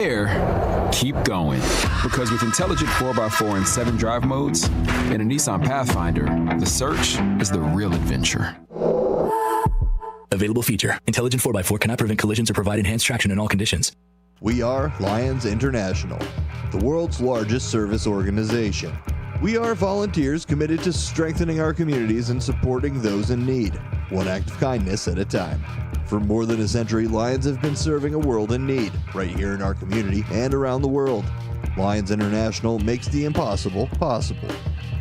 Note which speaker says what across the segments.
Speaker 1: There, keep going. Because with intelligent 4x4 and 7 drive modes and a Nissan Pathfinder, the search is the real adventure.
Speaker 2: Available feature. Intelligent 4x4 cannot prevent collisions or provide enhanced traction in all conditions.
Speaker 3: We are Lions International, the world's largest service organization. We are volunteers committed to strengthening our communities and supporting those in need, one act of kindness at a time. For more than a century, Lions have been serving a world in need, right here in our community and around the world. Lions International makes the impossible possible.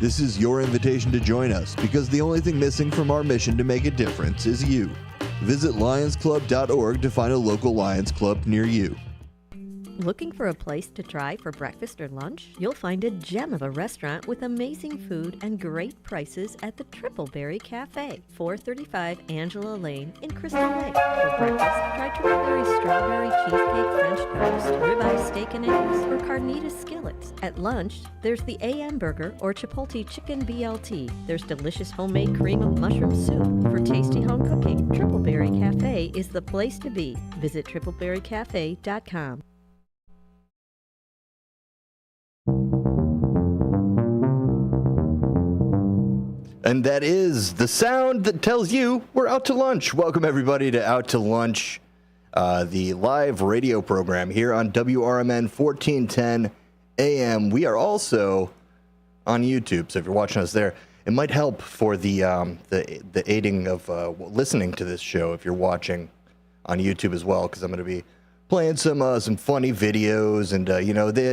Speaker 3: This is your invitation to join us, because the only thing missing from our mission to make a difference is you. Visit lionsclub.org to find a local Lions Club near you.
Speaker 4: Looking for a place to try for breakfast or lunch? You'll find a gem of a restaurant with amazing food and great prices at the Tripleberry Cafe, 435 Angela Lane in Crystal Lake. For breakfast, try Tripleberry's strawberry cheesecake French toast, ribeye steak and eggs, or carnitas skillets. At lunch, there's the AM Burger or Chipotle Chicken BLT. There's delicious homemade cream of mushroom soup. For tasty home cooking, Tripleberry Cafe is the place to be. Visit tripleberrycafe.com.
Speaker 3: And that is the sound that tells you we're out to lunch. Welcome, everybody, to Out to Lunch, the live radio program here on WRMN 1410 AM. We are also on YouTube, so if you're watching us there, it might help for the aiding of listening to this show if you're watching on YouTube as well, because I'm going to be playing some funny videos, and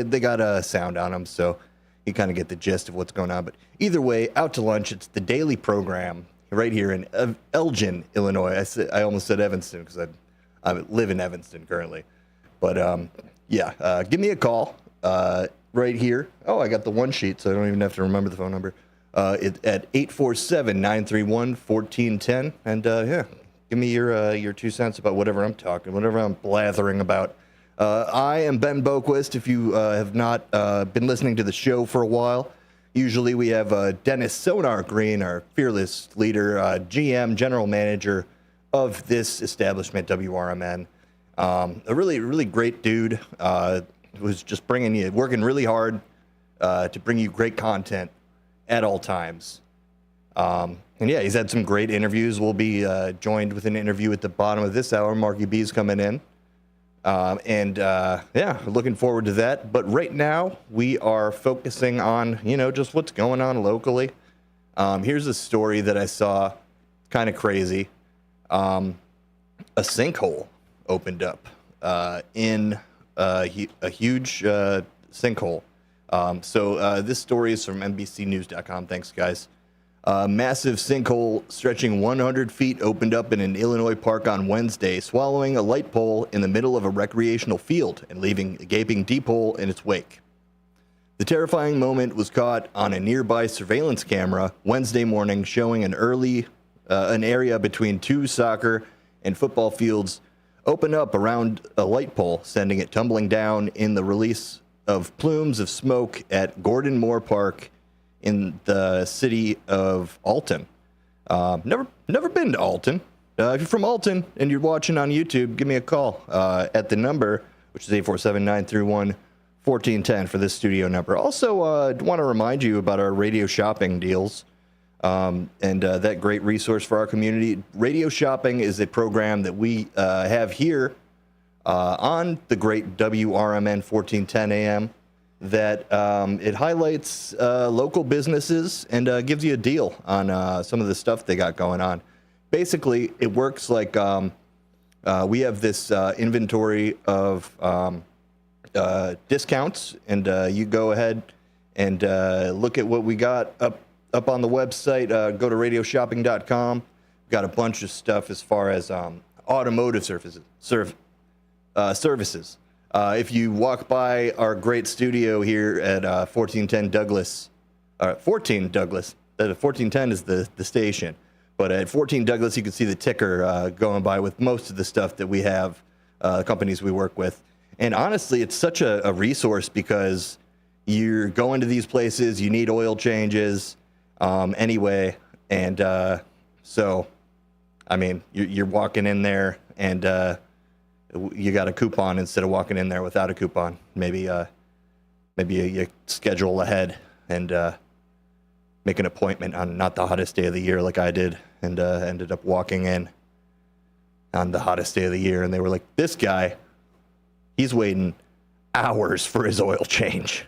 Speaker 3: they got sound on them, so you kind of get the gist of what's going on. But either way, Out to Lunch, it's the daily program right here in Elgin, Illinois. I almost said Evanston because I live in Evanston currently. But give me a call right here. Oh, I got the one sheet, so I don't even have to remember the phone number. It's at 847-931-1410. And give me your 2 cents about whatever I'm blathering about. I am Ben Boquist. If you have not been listening to the show for a while, usually we have Dennis Sonar Green, our fearless leader, GM, general manager of this establishment, WRMN. A really, really great dude who's just working really hard to bring you great content at all times. And yeah, he's had some great interviews. We'll be joined with an interview at the bottom of this hour. Marky B's coming in. Looking forward to that. But right now, we are focusing on, just what's going on locally. Here's a story that I saw, kind of crazy. A sinkhole opened up in a huge sinkhole. This story is from NBCnews.com. Thanks, guys. Massive sinkhole stretching 100 feet opened up in an Illinois park on Wednesday, swallowing a light pole in the middle of a recreational field and leaving a gaping deep hole in its wake. The terrifying moment was caught on a nearby surveillance camera Wednesday morning, showing an area between two soccer and football fields open up around a light pole, sending it tumbling down in the release of plumes of smoke at Gordon Moore Park in the city of Alton. Never been to Alton. If you're from Alton and you're watching on YouTube, give me a call at the number, which is 847-931-1410 for this studio number. Also, want to remind you about our radio shopping deals and that great resource for our community. Radio shopping is a program that we have here on the great WRMN 1410 AM. That it highlights local businesses and gives you a deal on some of the stuff they got going on. Basically, it works like we have this inventory of discounts, and you go ahead and look at what we got up on the website. Go to radioshopping.com. Got a bunch of stuff as far as automotive services. If you walk by our great studio here at 1410 Douglas, 14 Douglas, 1410 is the station, but at 14 Douglas, you can see the ticker going by with most of the stuff that we have, companies we work with. And honestly, it's such a resource because you're going to these places, you need oil changes anyway. And so, I mean, you're walking in there and you got a coupon instead of walking in there without a coupon. Maybe you schedule ahead and make an appointment on not the hottest day of the year like I did, and ended up walking in on the hottest day of the year, and they were like, this guy, he's waiting hours for his oil change.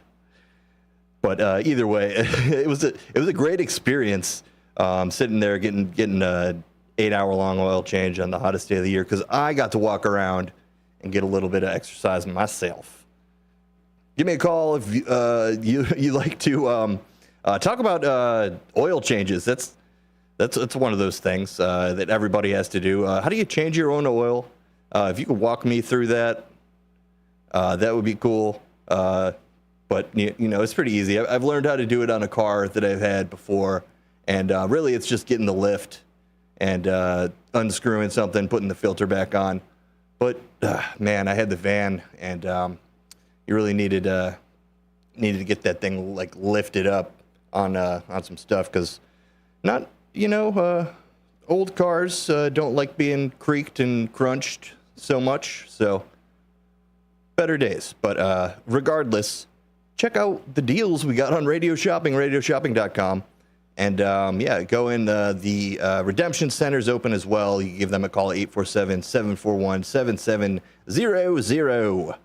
Speaker 3: But either way, it was a great experience, sitting there getting a 8-hour-long oil change on the hottest day of the year, because I got to walk around and get a little bit of exercise myself. Give me a call if you like to talk about oil changes. That's one of those things that everybody has to do. How do you change your own oil? If you could walk me through that, that would be cool. But it's pretty easy. I've learned how to do it on a car that I've had before, and really it's just getting the lift and unscrewing something, putting the filter back on. But man, I had the van, and you really needed to get that thing like lifted up on some stuff, because old cars don't like being creaked and crunched so much. So better days. But regardless, check out the deals we got on Radio Shopping, radioshopping.com. And go in. The redemption center's open as well. You give them a call at 847-741-7700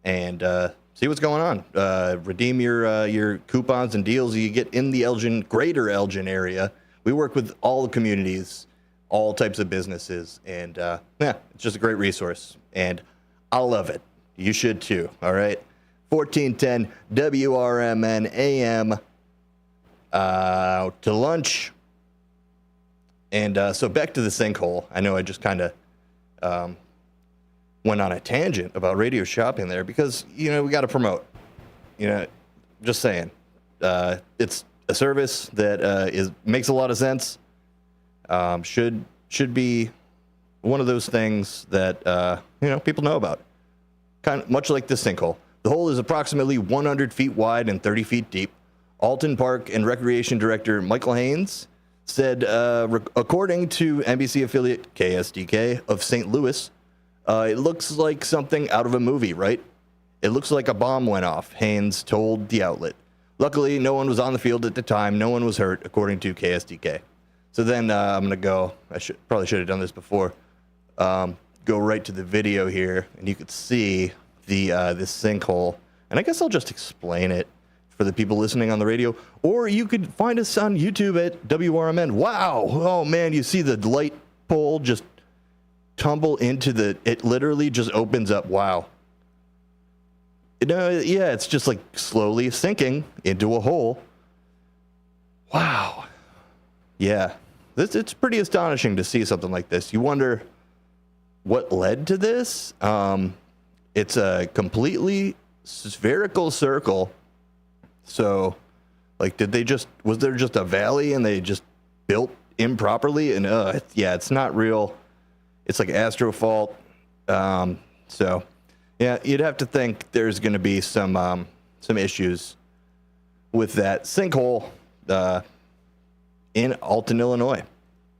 Speaker 3: and see what's going on. Redeem your coupons and deals you get in the greater Elgin area. We work with all the communities, all types of businesses, and it's just a great resource. And I love it. You should too. All right. 1410 WRMN AM. Out to lunch. And so back to the sinkhole. I know I just kind of went on a tangent about Radio Shopping there, because we got to promote. Just saying, it's a service that makes a lot of sense. Should be one of those things that people know about. Kind of much like this sinkhole. The hole is approximately 100 feet wide and 30 feet deep. Alton Park and Recreation Director Michael Haynes said, according to NBC affiliate KSDK of St. Louis, it looks like something out of a movie, right? It looks like a bomb went off, Haynes told the outlet. Luckily, no one was on the field at the time. No one was hurt, according to KSDK. So then I'm going to go, probably should have done this before, go right to the video here, and you could see this sinkhole. And I guess I'll just explain it for the people listening on the radio, or you could find us on YouTube at WRMN. Wow. Oh man, you see the light pole just tumble into it literally just opens up. Wow. It's just like slowly sinking into a hole. Wow. Yeah. It's pretty astonishing to see something like this. You wonder what led to this. It's a completely spherical circle. So, like, was there just a valley and they just built improperly? And, it's not real. It's like astrofault. So, yeah, you'd have to think there's going to be some issues with that sinkhole in Alton, Illinois.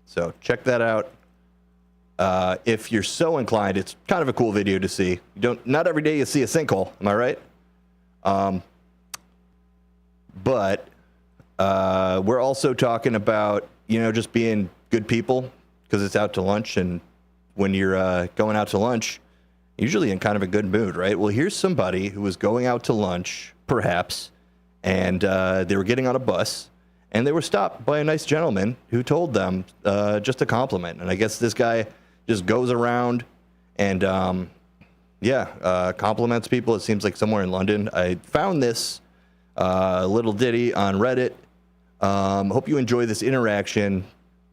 Speaker 3: So, check that out. If you're so inclined, it's kind of a cool video to see. Not every day you see a sinkhole, am I right? But we're also talking about, just being good people, because it's out to lunch. And when you're going out to lunch, usually in kind of a good mood, right? Well, here's somebody who was going out to lunch, perhaps, and they were getting on a bus, and they were stopped by a nice gentleman who told them just a compliment. And I guess this guy just goes around and, compliments people. It seems like somewhere in London. I found this little ditty on Reddit. Hope you enjoy this interaction.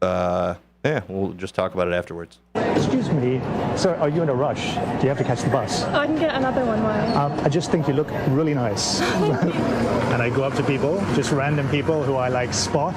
Speaker 3: We'll just talk about it afterwards.
Speaker 5: Excuse me, sir, are you in a rush? Do you have to catch the bus?
Speaker 6: I can get another one, why?
Speaker 5: I just think you look really nice. And I go up to people, just random people who I like spot,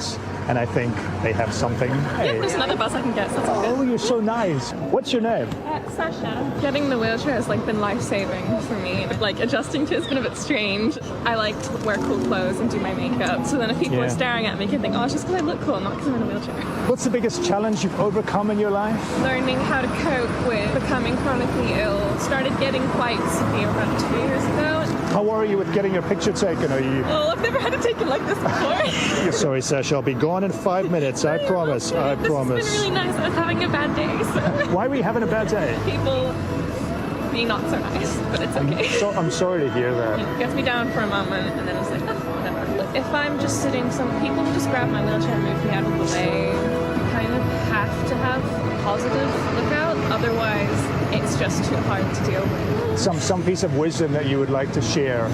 Speaker 5: and I think they have something. Hey.
Speaker 6: There's another bus I can get, so that's all good.
Speaker 5: Oh, you're so nice. What's your name?
Speaker 6: Sasha. Getting the wheelchair has been life-saving for me. Adjusting to it's been a bit strange. I like to wear cool clothes and do my makeup, so then if people are staring at me, you can think, oh, it's just because I look cool, not because I'm in a wheelchair.
Speaker 5: What's the biggest challenge you've overcome in your life?
Speaker 6: Learning how to cope with becoming chronically ill. Started getting quite severe about 2 years ago.
Speaker 5: How are you with getting your picture taken? Are you?
Speaker 6: Oh, I've never had it taken like this before.
Speaker 5: Sorry, Sasha. I'll be gone in 5 minutes. I promise. I promise.
Speaker 6: It's been really nice. I was having a bad day. So.
Speaker 5: Why were you having a bad day?
Speaker 6: People being not so nice, but it's okay.
Speaker 5: I'm sorry to hear that.
Speaker 6: It gets me down for a moment, and then it's like, oh, whatever. If I'm just sitting, some people just grab my wheelchair and move me out of the way. You kind of have to have a positive lookout, otherwise it's just too hard to deal with.
Speaker 5: Some piece of wisdom that you would like to share.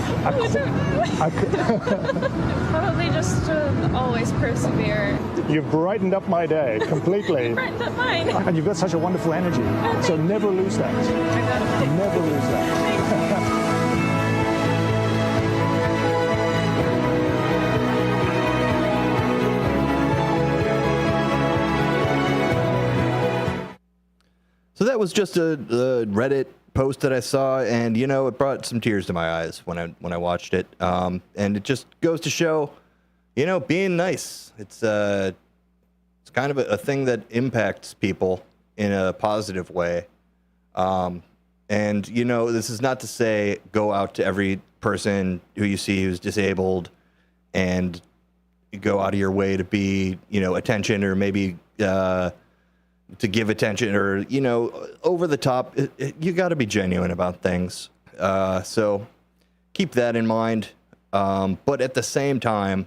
Speaker 6: Probably just to always persevere.
Speaker 5: You've brightened up my day completely.
Speaker 6: Brightened up mine.
Speaker 5: And you've got such a wonderful energy. So never lose that. Never lose that.
Speaker 3: So that was just a Reddit post that I saw, and it brought some tears to my eyes when I watched it. And it just goes to show, being nice. It's kind of a thing that impacts people in a positive way. And this is not to say go out to every person who you see who's disabled and go out of your way to be attention, or maybe to give attention, or over the top. You got to be genuine about things, so keep that in mind, but at the same time,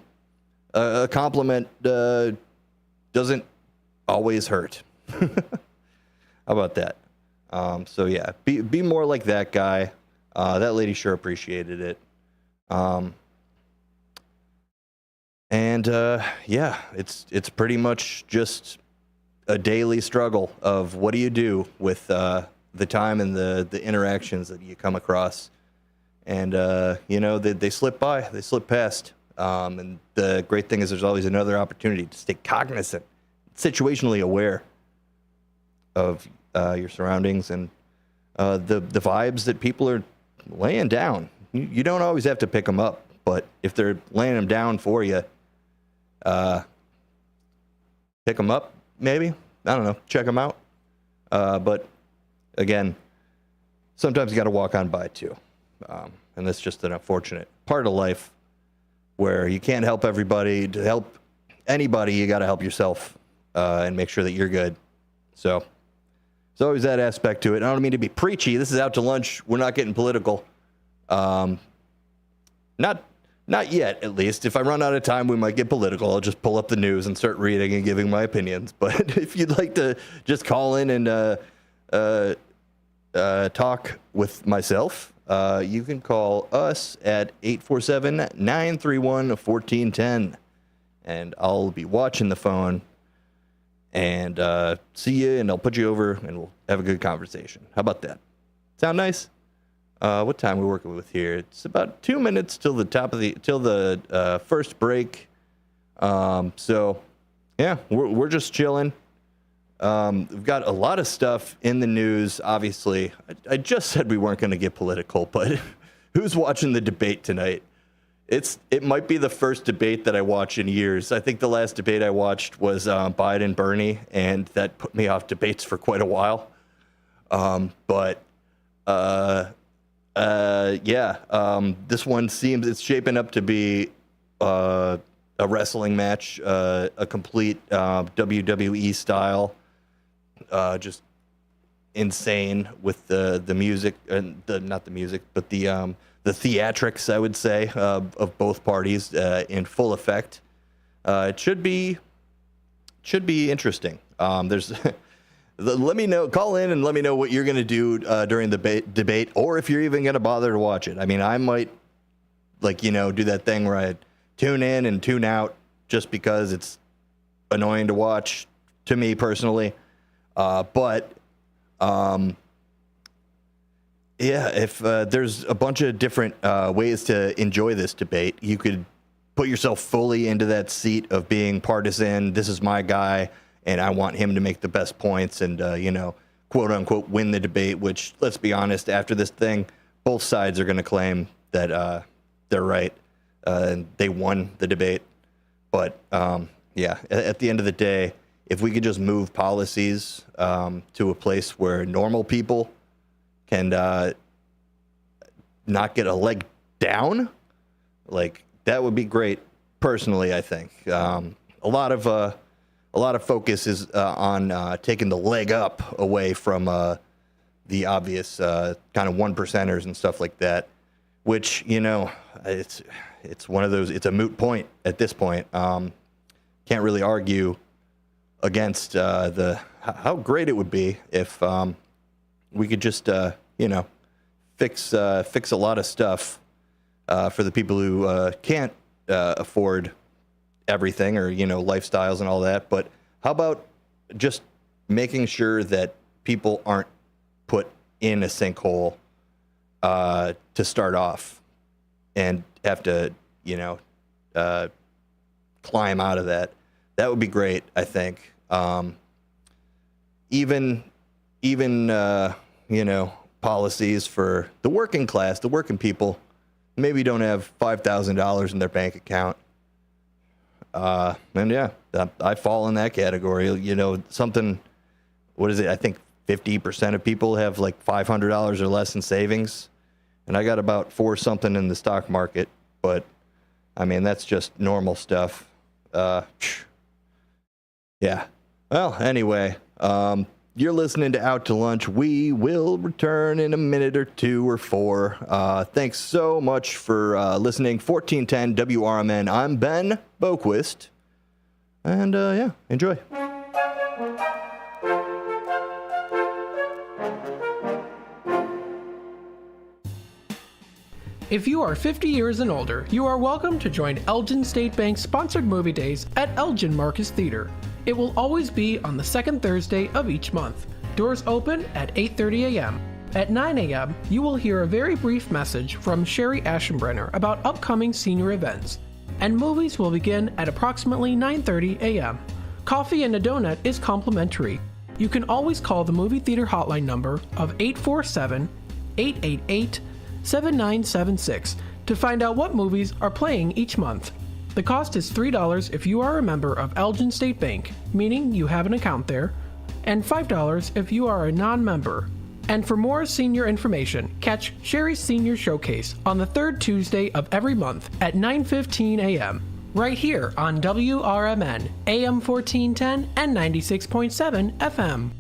Speaker 3: a compliment doesn't always hurt. How about that? So yeah, be more like that guy. That lady sure appreciated it. Yeah, it's pretty much just a daily struggle of what do you do with the time and the interactions that you come across. And, they slip by, they slip past. And the great thing is there's always another opportunity to stay cognizant, situationally aware of your surroundings and the vibes that people are laying down. You don't always have to pick them up, but if they're laying them down for you, pick them up. Maybe, I don't know, check them out. But again, sometimes you got to walk on by too. And that's just an unfortunate part of life where you can't help everybody. To help anybody, you got to help yourself and make sure that you're good. So there's always that aspect to it. I don't mean to be preachy. This is Out to Lunch. We're not getting political. Not yet, at least. If I run out of time, we might get political. I'll just pull up the news and start reading and giving my opinions. But if you'd like to just call in and talk with myself, you can call us at 847-931-1410. And I'll be watching the phone and see you, and I'll put you over, and we'll have a good conversation. How about that? Sound nice? What time are we working with here? It's about 2 minutes till the first break. So yeah, we're just chilling. We've got a lot of stuff in the news. Obviously, I just said we weren't going to get political, but who's watching the debate tonight? It might be the first debate that I watch in years. I think the last debate I watched was Biden Bernie, and that put me off debates for quite a while. This one seems it's shaping up to be a wrestling match, a complete WWE style, just insane with the music and not the music, but the theatrics, I would say, of both parties in full effect. It should be interesting. There's. Let me know. Call in and let me know what you're going to do during the debate, or if you're even going to bother to watch it. I mean, I might, do that thing where I tune in and tune out just because it's annoying to watch to me personally. If there's a bunch of different ways to enjoy this debate, you could put yourself fully into that seat of being partisan. This is my guy, and I want him to make the best points and, quote unquote, win the debate, which, let's be honest, after this thing, both sides are going to claim that they're right and they won the debate. But, at the end of the day, if we could just move policies to a place where normal people can not get a leg down, like, that would be great. Personally, I think a lot of focus is on taking the leg up away from the obvious kind of 1%ers and stuff like that, which, it's one of those. It's a moot point at this point. Can't really argue against how great it would be if we could just fix a lot of stuff for the people who can't afford everything or lifestyles and all that. But how about just making sure that people aren't put in a sinkhole to start off and have to climb out of that? That would be great, I think. Even policies for the working class, the working people, maybe don't have $5,000 in their bank account. And yeah, I fall in that category. Something, what is it? I think 50% of people have like $500 or less in savings. And I got about 4 something in the stock market. But I mean, that's just normal stuff. Yeah. Well, anyway, you're listening to Out to Lunch. We will return in a minute or 2 or 4. Thanks so much for listening. 1410 WRMN. I'm Ben Boquist. And enjoy.
Speaker 7: If you are 50 years and older, you are welcome to join Elgin State Bank's sponsored movie days at Elgin Marcus Theater. It will always be on the second Thursday of each month. Doors open at 8:30 a.m. At 9 a.m., you will hear a very brief message from Sherry Aschenbrenner about upcoming senior events, and movies will begin at approximately 9:30 a.m. Coffee and a donut is complimentary. You can always call the movie theater hotline number of 847-888-7976 to find out what movies are playing each month. The cost is $3 if you are a member of Elgin State Bank, meaning you have an account there, and $5 if you are a non-member. And for more senior information, catch Sherry's Senior Showcase on the third Tuesday of every month at 9:15 a.m. right here on WRMN, AM 1410 and 96.7 FM.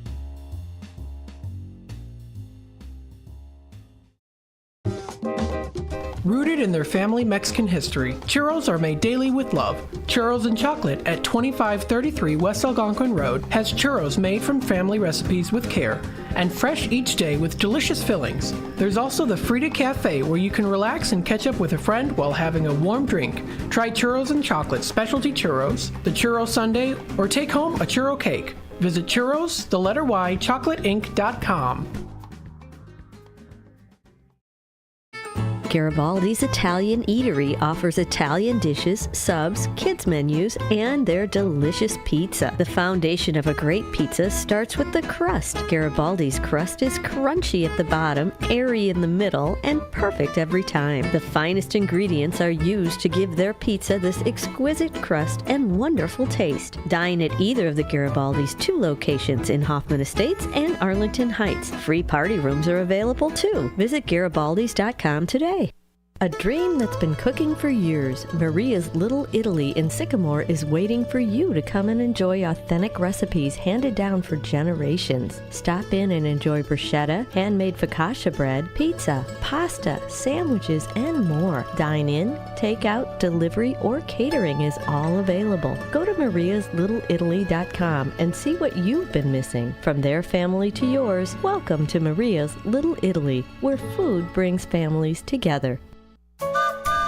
Speaker 7: Rooted in their family Mexican history, churros are made daily with love. Churros and Chocolate at 2533 West Algonquin Road has churros made from family recipes with care and fresh each day with delicious fillings. There's also the Frida Cafe where you can relax and catch up with a friend while having a warm drink. Try Churros and Chocolate specialty churros, the churro sundae, or take home a churro cake. Visit churros, the letter Y, chocolateinc.com.
Speaker 4: Garibaldi's Italian Eatery offers Italian dishes, subs, kids menus, and their delicious pizza. The foundation of a great pizza starts with the crust. Garibaldi's crust is crunchy at the bottom, airy in the middle, and perfect every time. The finest ingredients are used to give their pizza this exquisite crust and wonderful taste. Dine at either of the Garibaldi's 2 locations in Hoffman Estates and Arlington Heights. Free party rooms are available too. Visit Garibaldis.com today. A dream that's been cooking for years, Maria's Little Italy in Sycamore is waiting for you to come and enjoy authentic recipes handed down for generations. Stop in and enjoy bruschetta, handmade focaccia bread, pizza, pasta, sandwiches, and more. Dine in, take out, delivery, or catering is all available. Go to mariaslittle.italy.com and see what you've been missing. From their family to yours, welcome to Maria's Little Italy, where food brings families together.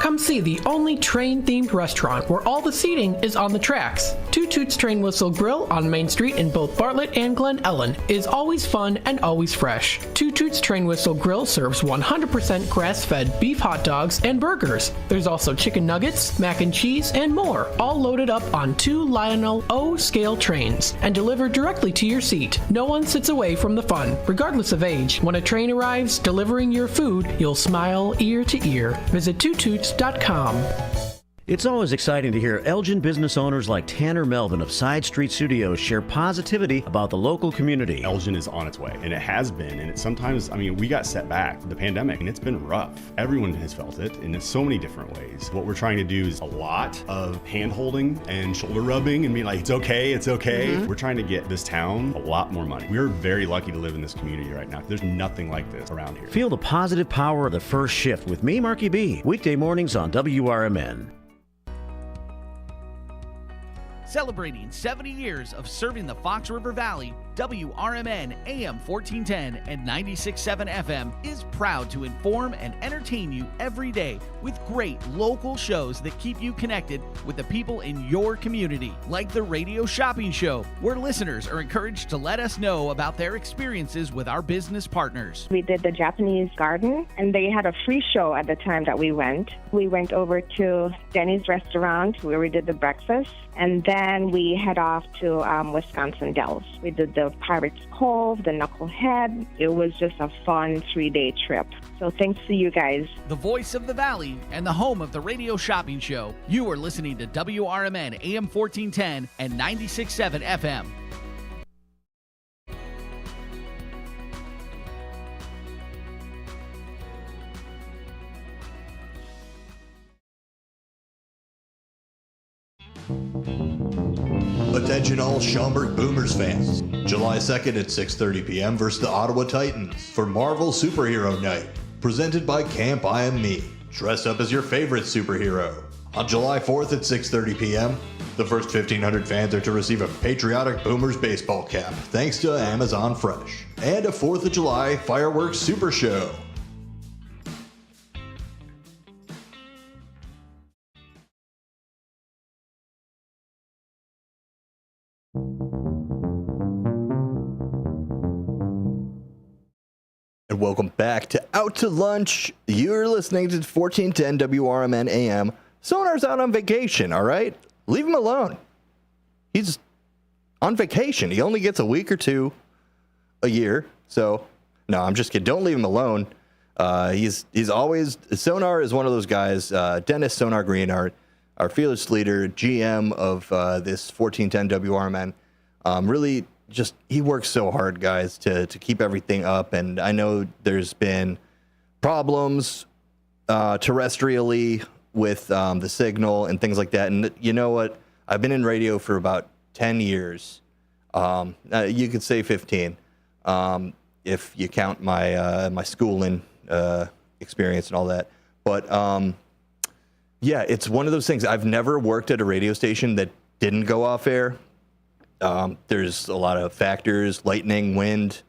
Speaker 7: Come see the only train-themed restaurant where all the seating is on the tracks. Two Toots Train Whistle Grill on Main Street in both Bartlett and Glen Ellen is always fun and always fresh. Two Toots Train Whistle Grill serves 100% grass-fed beef hot dogs and burgers. There's also chicken nuggets, mac and cheese, and more, all loaded up on 2 Lionel O-scale trains and delivered directly to your seat. No one sits away from the fun, regardless of age. When a train arrives delivering your food, you'll smile ear to ear. Visit twotoots.com.
Speaker 8: It's always exciting to hear Elgin business owners like Tanner Melvin of Side Street Studios share positivity about the local community.
Speaker 9: Elgin is on its way, and it has been, and sometimes, we got set back, the pandemic, and it's been rough. Everyone has felt it, and in so many different ways. What we're trying to do is a lot of hand-holding and shoulder rubbing and being like, it's okay, it's okay. Mm-hmm. We're trying to get this town a lot more money. We're very lucky to live in this community right now. There's nothing like this around here.
Speaker 8: Feel the positive power of the first shift with me, Marky B, weekday mornings on WRMN.
Speaker 10: Celebrating 70 years of serving the Fox River Valley, WRMN AM 1410 and 96.7 FM is proud to inform and entertain you every day with great local shows that keep you connected with the people in your community, like the Radio Shopping Show, where listeners are encouraged to let us know about their experiences with our business partners.
Speaker 11: We did the Japanese garden, and they had a free show at the time that we went. We went over to Denny's restaurant where we did the breakfast, and then we head off to Wisconsin Dells. We did the Pirates Cove, the Knucklehead. It was just a fun 3-day trip. So thanks to you guys.
Speaker 10: The voice of the Valley and the home of the Radio Shopping Show. You are listening to WRMN AM 1410 and 96.7 FM.
Speaker 12: Attention all Schaumburg Boomers fans. July 2nd at 6:30 p.m. versus the Ottawa Titans for Marvel Superhero Night. Presented by Camp I Am Me. Dress up as your favorite superhero. On July 4th at 6:30 p.m., the first 1,500 fans are to receive a patriotic Boomers baseball cap, thanks to Amazon Fresh. And a 4th of July fireworks super show.
Speaker 3: And welcome back to Out to Lunch. You're listening to 1410 WRMN AM. Sonar's out on vacation, all right? Leave him alone. He's on vacation. He only gets a week or two a year. So, no, I'm just kidding. Don't leave him alone. He's always... Sonar is one of those guys. Dennis Sonar Green, our fearless leader, GM of this 1410 WRMN. Really... Just he works so hard, guys, to keep everything up, and I know there's been problems terrestrially with the signal and things like that. And you know what? I've been in radio for about 10 years. You could say 15 if you count my my schooling experience and all that. But yeah, it's one of those things. I've never worked at a radio station that didn't go off air. There's a lot of factors, lightning, wind,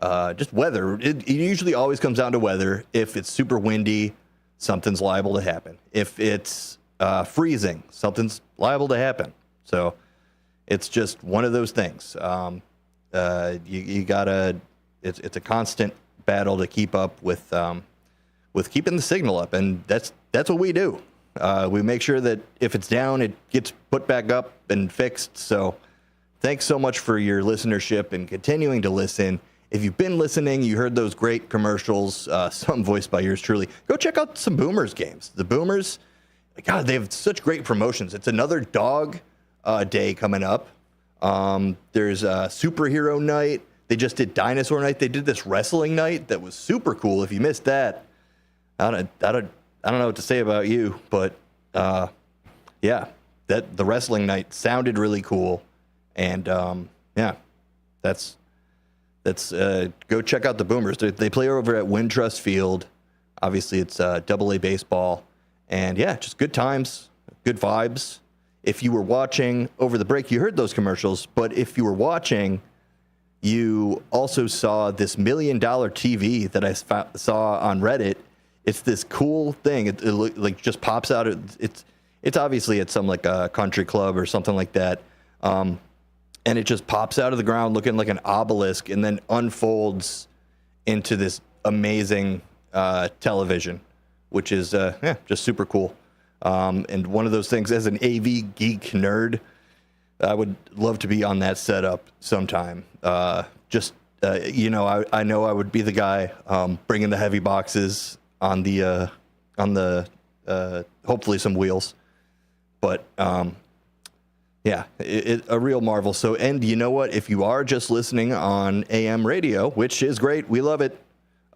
Speaker 3: just weather. It usually always comes down to weather. If it's super windy, something's liable to happen. If it's freezing, something's liable to happen. So it's just one of those things. You gotta, it's a constant battle to keep up with keeping the signal up. And that's what we do. We make sure that if it's down, it gets put back up and fixed. So thanks so much for your listenership and continuing to listen. If you've been listening, you heard those great commercials, some voiced by yours truly. Go check out some Boomers games. The Boomers, God, they have such great promotions. It's another dog day coming up. There's a superhero night. They just did dinosaur night. They did this wrestling night that was super cool. If you missed that, I don't know what to say about you, but yeah, the wrestling night sounded really cool. And yeah, that's go check out the Boomers. They play over at Wintrust Field. Obviously, it's AA baseball, and yeah, just good times, good vibes. If you were watching over the break, you heard those commercials. But if you were watching, you also saw this $1 million TV that I saw on Reddit. it's this cool thing. It like just pops out. It's obviously at some like a country club or something like that. And it just pops out of the ground looking like an obelisk and then unfolds into this amazing television, which is just super cool. And one of those things, as an AV geek nerd, I would love to be on that setup sometime. I know I would be the guy bringing the heavy boxes on the hopefully some wheels. But a real marvel. So, and you know what? If you are just listening on AM radio, which is great, we love it.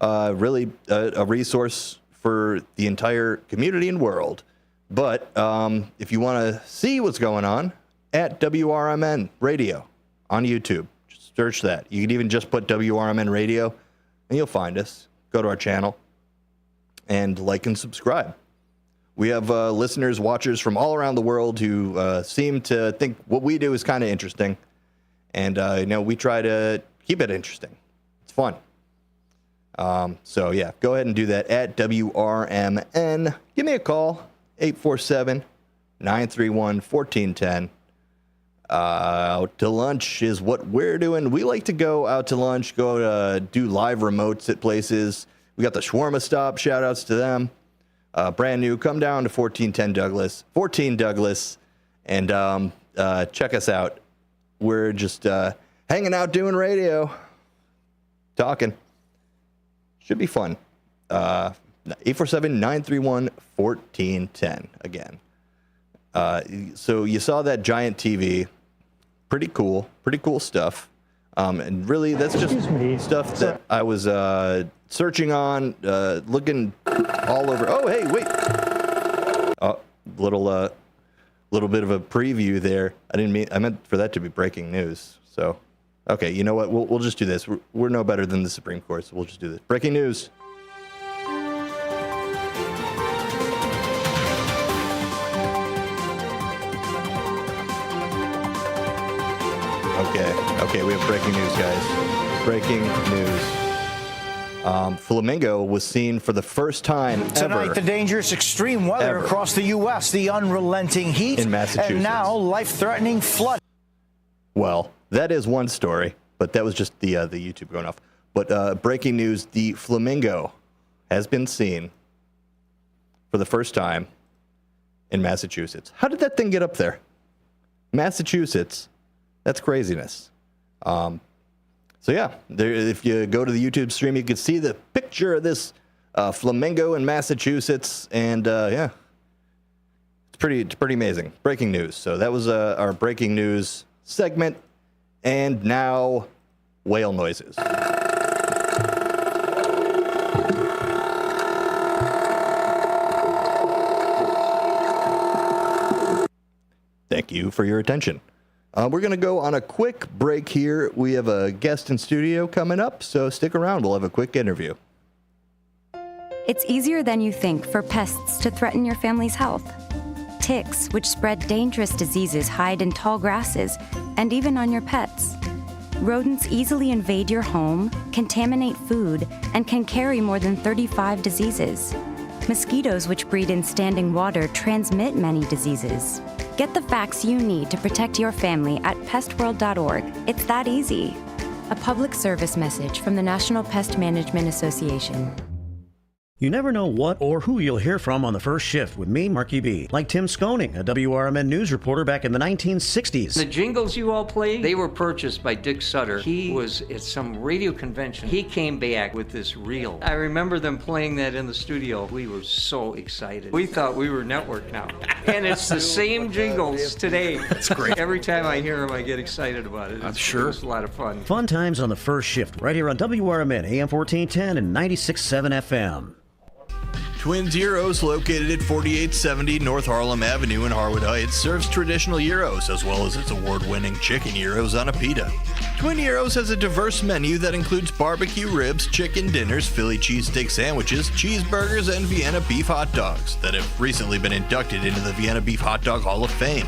Speaker 3: Really a resource for the entire community and world. But if you want to see what's going on, at WRMN Radio on YouTube, just search that. You can even just put WRMN Radio and you'll find us. Go to our channel and like and subscribe. We have listeners, watchers from all around the world who seem to think what we do is kind of interesting. And, we try to keep it interesting. It's fun. Go ahead and do that at WRMN. Give me a call, 847-931-1410. Out to lunch is what we're doing. We like to go out to lunch, go to do live remotes at places. We got the Shawarma Stop. Shout outs to them. Brand new. Come down to 14 Douglas, and check us out. We're just hanging out doing radio, talking. Should be fun. 847-931-1410 again. So you saw that giant TV. Pretty cool stuff. And really, that's just stuff that I was searching on, looking all over. Oh, hey, wait. Little bit of a preview there. I meant for that to be breaking news. So, okay, you know what? We'll just do this. We're no better than the Supreme Court, so we'll just do this. Breaking news. Okay, we have breaking news, guys. Breaking news. Flamingo was seen for the first time ever.
Speaker 13: Tonight, the dangerous extreme weather across the U.S., the unrelenting heat,
Speaker 3: in Massachusetts,
Speaker 13: and now life-threatening flood.
Speaker 3: Well, that is one story, but that was just the YouTube going off. But breaking news, the Flamingo has been seen for the first time in Massachusetts. How did that thing get up there? Massachusetts. That's craziness. If you go to the YouTube stream, you can see the picture of this flamingo in Massachusetts, and it's pretty amazing. Breaking news. So that was our breaking news segment, and now whale noises. Thank you for your attention. We're going to go on a quick break here. We have a guest in studio coming up, so stick around. We'll have a quick interview.
Speaker 14: It's easier than you think for pests to threaten your family's health. Ticks, which spread dangerous diseases, hide in tall grasses and even on your pets. Rodents easily invade your home, contaminate food, and can carry more than 35 diseases. Mosquitoes, which breed in standing water, transmit many diseases. Get the facts you need to protect your family at pestworld.org. It's that easy. A public service message from the National Pest Management Association.
Speaker 8: You never know what or who you'll hear from on the first shift with me, Marky B. Like Tim Skoning, a WRMN news reporter back in the 1960s.
Speaker 15: The jingles you all played, they were purchased by Dick Sutter. He was at some radio convention. He came back with this reel. I remember them playing that in the studio. We were so excited. We thought we were network now. And it's the same jingles today.
Speaker 8: That's great.
Speaker 15: Every time I hear them, I get excited about it. I'm sure. It's a lot of fun.
Speaker 8: Fun times on the first shift, right here on WRMN, AM 1410 and 96.7 FM.
Speaker 12: Twins Gyros, located at 4870 North Harlem Avenue in Harwood Heights, serves traditional gyros as well as its award-winning chicken gyros on a pita. Twin Gyros has a diverse menu that includes barbecue ribs, chicken dinners, Philly cheesesteak sandwiches, cheeseburgers, and Vienna beef hot dogs that have recently been inducted into the Vienna Beef Hot Dog Hall of Fame.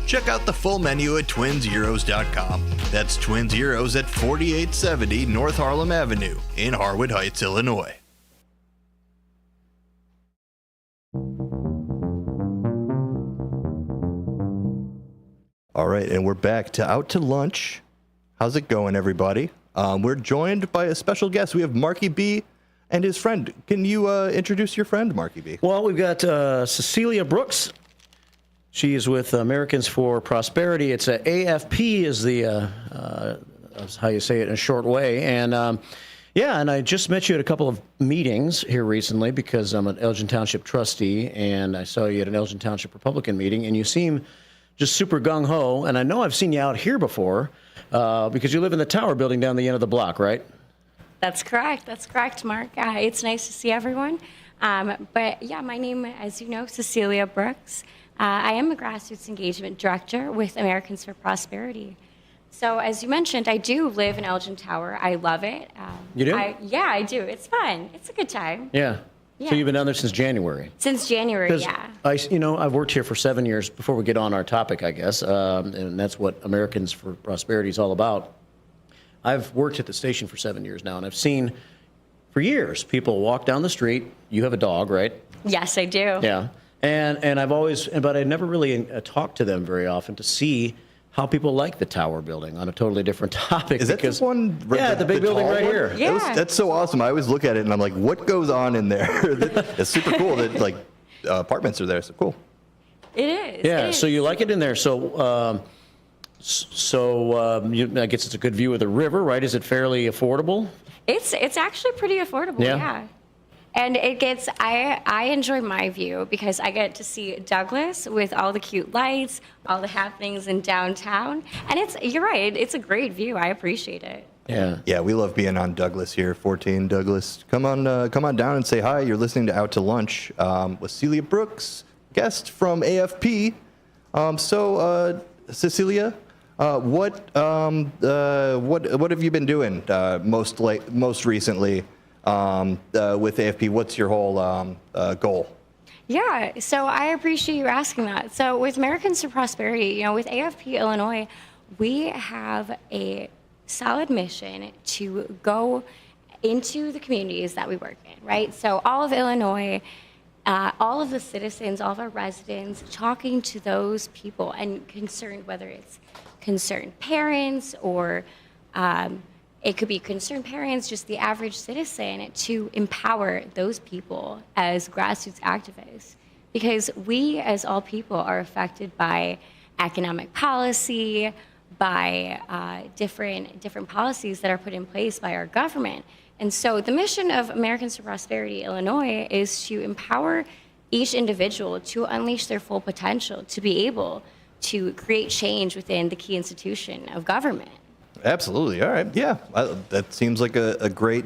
Speaker 12: Check out the full menu at twinsgyros.com. That's Twins Gyros at 4870 North Harlem Avenue in Harwood Heights, Illinois.
Speaker 3: All right, and we're back to Out to Lunch. How's it going, everybody? We're joined by a special guest. We have Marky B and his friend. Can you introduce your friend, Marky B?
Speaker 8: Well, we've got Cecilia Brooks. She is with Americans for Prosperity. It's AFP is the that's how you say it in a short way. And and I just met you at a couple of meetings here recently because I'm an Elgin Township trustee, and I saw you at an Elgin Township Republican meeting, and you seem just super gung-ho. And I know I've seen you out here before because you live in the tower building down the end of the block, right?
Speaker 16: That's correct. That's correct, Mark. It's nice to see everyone. But yeah, my name, as you know, Cecilia Brooks. I am a grassroots engagement director with Americans for Prosperity. So as you mentioned, I do live in Elgin Tower. I love it.
Speaker 8: You do?
Speaker 16: Yeah, I do. It's fun. It's a good time.
Speaker 8: Yeah.
Speaker 16: Yeah.
Speaker 8: So you've been down there since January?
Speaker 16: Since January, yeah.
Speaker 8: I've worked here for 7 years before we get on our topic, I guess, and that's what Americans for Prosperity is all about. I've worked at the station for 7 years now, and I've seen for years people walk down the street. You have a dog, right?
Speaker 16: Yes, I do.
Speaker 8: Yeah. And I've always, but I never really talked to them very often to see how people like the tower building on a totally different topic.
Speaker 3: Is that the one?
Speaker 8: Yeah, the big building right here.
Speaker 16: Yeah.
Speaker 3: That's so awesome. I always look at it and I'm like, what goes on in there? It's super cool that like apartments are there. So cool.
Speaker 16: It is.
Speaker 8: Yeah.
Speaker 16: It is.
Speaker 8: So you like it in there. So, I guess it's a good view of the river, right? Is it fairly affordable?
Speaker 16: It's actually pretty affordable, yeah. And it gets, I enjoy my view because I get to see Douglas with all the cute lights, all the happenings in downtown. And you're right, it's a great view. I appreciate it.
Speaker 8: Yeah.
Speaker 3: Yeah, we love being on Douglas here, 14 Douglas. Come on down and say hi. You're listening to Out to Lunch with Celia Brooks, guest from AFP. Cecilia, what have you been doing most recently with AFP? What's your whole goal?
Speaker 16: Yeah, so I appreciate you asking that. So with Americans for Prosperity, with AFP Illinois, we have a solid mission to go into the communities that we work in, right? So all of Illinois, all of the citizens, all of our residents, talking to those people and concerned, whether it's concerned parents or it could be concerned parents, just the average citizen, to empower those people as grassroots activists. Because we, as all people, are affected by economic policy, by different policies that are put in place by our government. And so the mission of Americans for Prosperity Illinois is to empower each individual to unleash their full potential, to be able to create change within the key institution of government.
Speaker 3: Absolutely. All right. Yeah, that seems like a great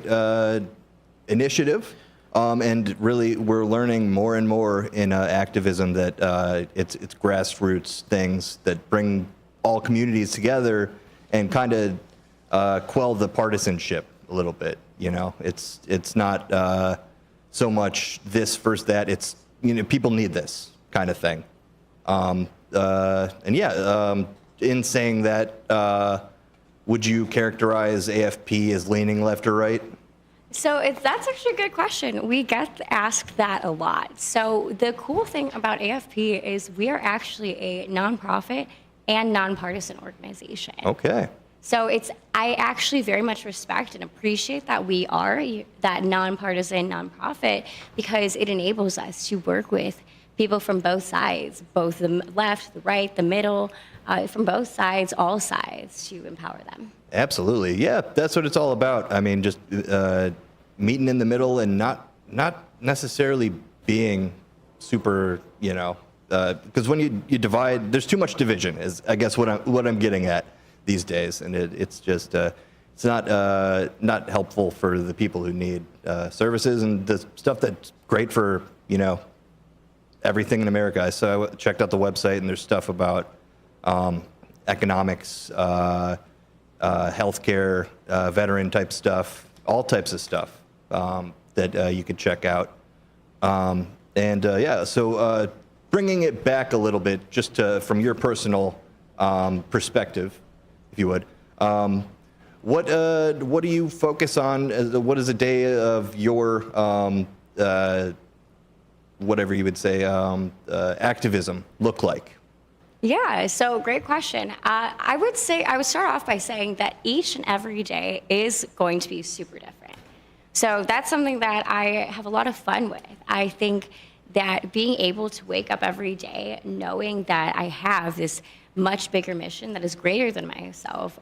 Speaker 3: initiative. And really, we're learning more and more in activism that it's grassroots things that bring all communities together and kind of quell the partisanship a little bit. It's not so much this versus that. It's people need this kind of thing. In saying that. Would you characterize AFP as leaning left or right?
Speaker 16: So that's actually a good question. We get asked that a lot. So the cool thing about AFP is we are actually a nonprofit and nonpartisan organization.
Speaker 3: Okay.
Speaker 16: So I actually very much respect and appreciate that we are that nonpartisan nonprofit because it enables us to work with people from both sides, both the left, the right, the middle, from both sides, all sides, to empower them.
Speaker 3: Absolutely. Yeah, that's what it's all about. I mean, just meeting in the middle and not necessarily being super, because when you divide, there's too much division, is I guess what I'm getting at these days. And it's just, it's not helpful for the people who need services and the stuff that's great for, everything in America. So I checked out the website and there's stuff about economics, healthcare, veteran type stuff, all types of stuff that you could check out. So bringing it back a little bit, just from your personal perspective, if you would, what do you focus on? What is a day of your whatever you would say, activism look like?
Speaker 16: Yeah, so great question. I would start off by saying that each and every day is going to be super different. So that's something that I have a lot of fun with. I think that being able to wake up every day knowing that I have this much bigger mission that is greater than myself,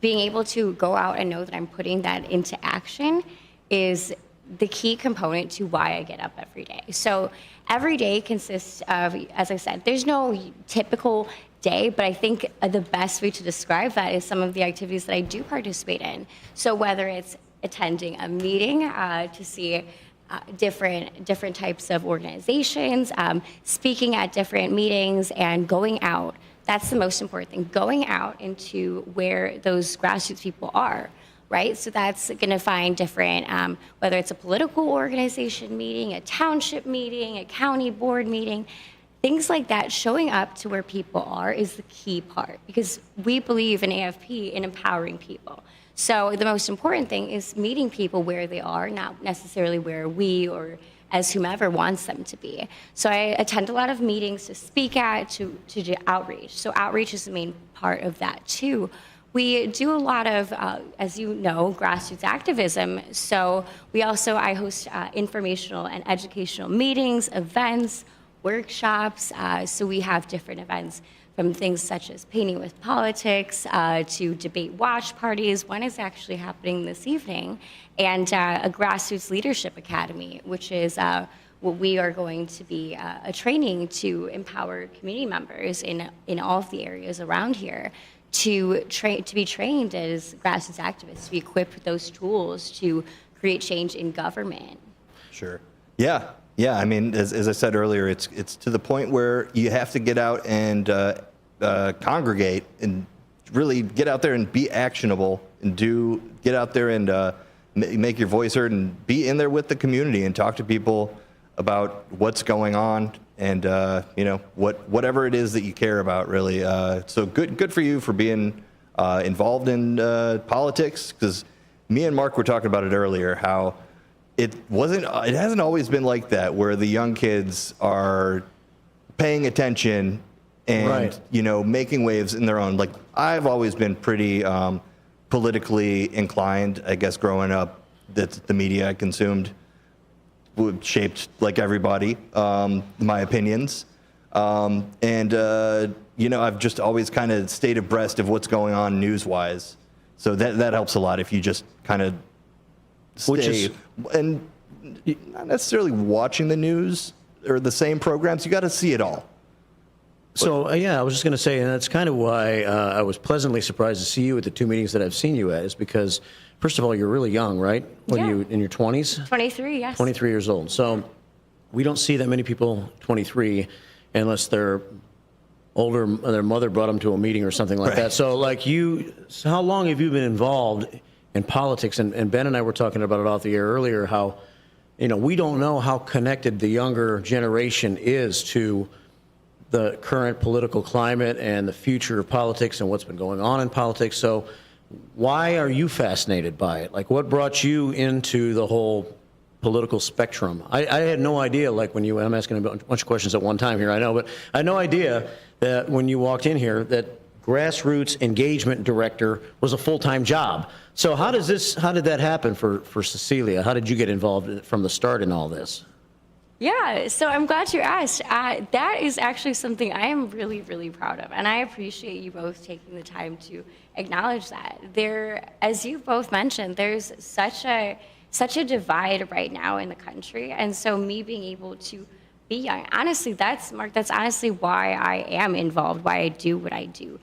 Speaker 16: being able to go out and know that I'm putting that into action is the key component to why I get up every day. So every day consists of, as I said, there's no typical day, but I think the best way to describe that is some of the activities that I do participate in. So whether it's attending a meeting to see different types of organizations, speaking at different meetings, and going out. That's the most important thing, going out into where those grassroots people are. Right? So that's going to find different, whether it's a political organization meeting, a township meeting, a county board meeting, things like that. Showing up to where people are is the key part, because we believe in AFP in empowering people. So the most important thing is meeting people where they are, not necessarily where we or as whomever wants them to be. So I attend a lot of meetings to speak at, to do outreach. So outreach is the main part of that too. We do a lot of, as you know, grassroots activism. So I host informational and educational meetings, events, workshops. So we have different events from things such as Painting with Politics to debate watch parties. One is actually happening this evening, and a grassroots leadership academy, which is what we are going to be a training to empower community members in all of the areas around here to be trained as grassroots activists, to be equipped with those tools to create change in government.
Speaker 3: Sure. Yeah. I mean, as I said earlier, it's to the point where you have to get out and congregate and really get out there and be actionable and get out there and make your voice heard and be in there with the community and talk to people about what's going on. And whatever it is that you care about, really. So good for you for being involved in politics. Because me and Mark were talking about it earlier, how it hasn't always been like that, where the young kids are paying attention and
Speaker 8: right.
Speaker 3: Making waves in their own. Like, I've always been pretty politically inclined, I guess, growing up. That's the media I consumed. Shaped like everybody, my opinions. I've just always kind of stayed abreast of what's going on news-wise. So that helps a lot if you just kind of stay and not necessarily watching the news or the same programs. You got to see it all.
Speaker 8: So, I was just going to say, and that's kind of why I was pleasantly surprised to see you at the two meetings that I've seen you at, is because, first of all, you're really young, right? What are you, in your 20s?
Speaker 16: 23, yes.
Speaker 8: 23 years old. So we don't see that many people 23 unless they're older, their mother brought them to a meeting or something like that. So, how long have you been involved in politics? And Ben and I were talking about it off the air earlier, how, we don't know how connected the younger generation is to the current political climate and the future of politics and what's been going on in politics. So why are you fascinated by it? Like, what brought you into the whole political spectrum? I had no idea, I'm asking a bunch of questions at one time here, I know, but I had no idea that when you walked in here that grassroots engagement director was a full-time job. So how did that happen for Cecilia? How did you get involved from the start in all this?
Speaker 16: Yeah, so I'm glad you asked. That is actually something I am really, really proud of, and I appreciate you both taking the time to acknowledge that. As you both mentioned, there's such a divide right now in the country, and so me being able to be young, honestly, that's honestly why I am involved, why I do what I do,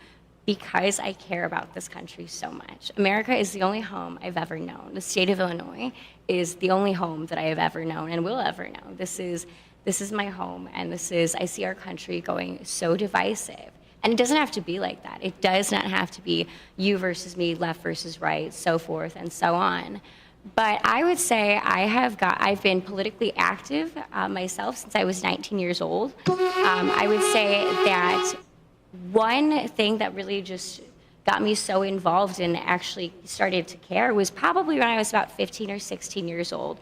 Speaker 16: because I care about this country so much. America is the only home I've ever known. The state of Illinois is the only home that I have ever known and will ever know. This is my home, and I see our country going so divisive. And it doesn't have to be like that. It does not have to be you versus me, left versus right, so forth and so on. But I would say I've been politically active myself since I was 19 years old. I would say that one thing that really just got me so involved and actually started to care was probably when I was about 15 or 16 years old.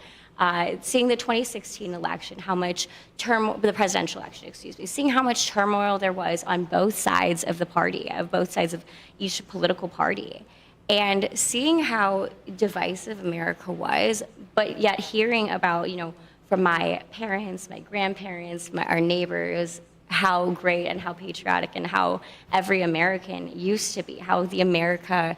Speaker 16: Seeing the 2016 election, how much the presidential election, excuse me, seeing how much turmoil there was on both sides of the party, of both sides of each political party, and seeing how divisive America was, but yet hearing about, from my parents, my grandparents, our neighbors, how great and how patriotic and how every American used to be, how the America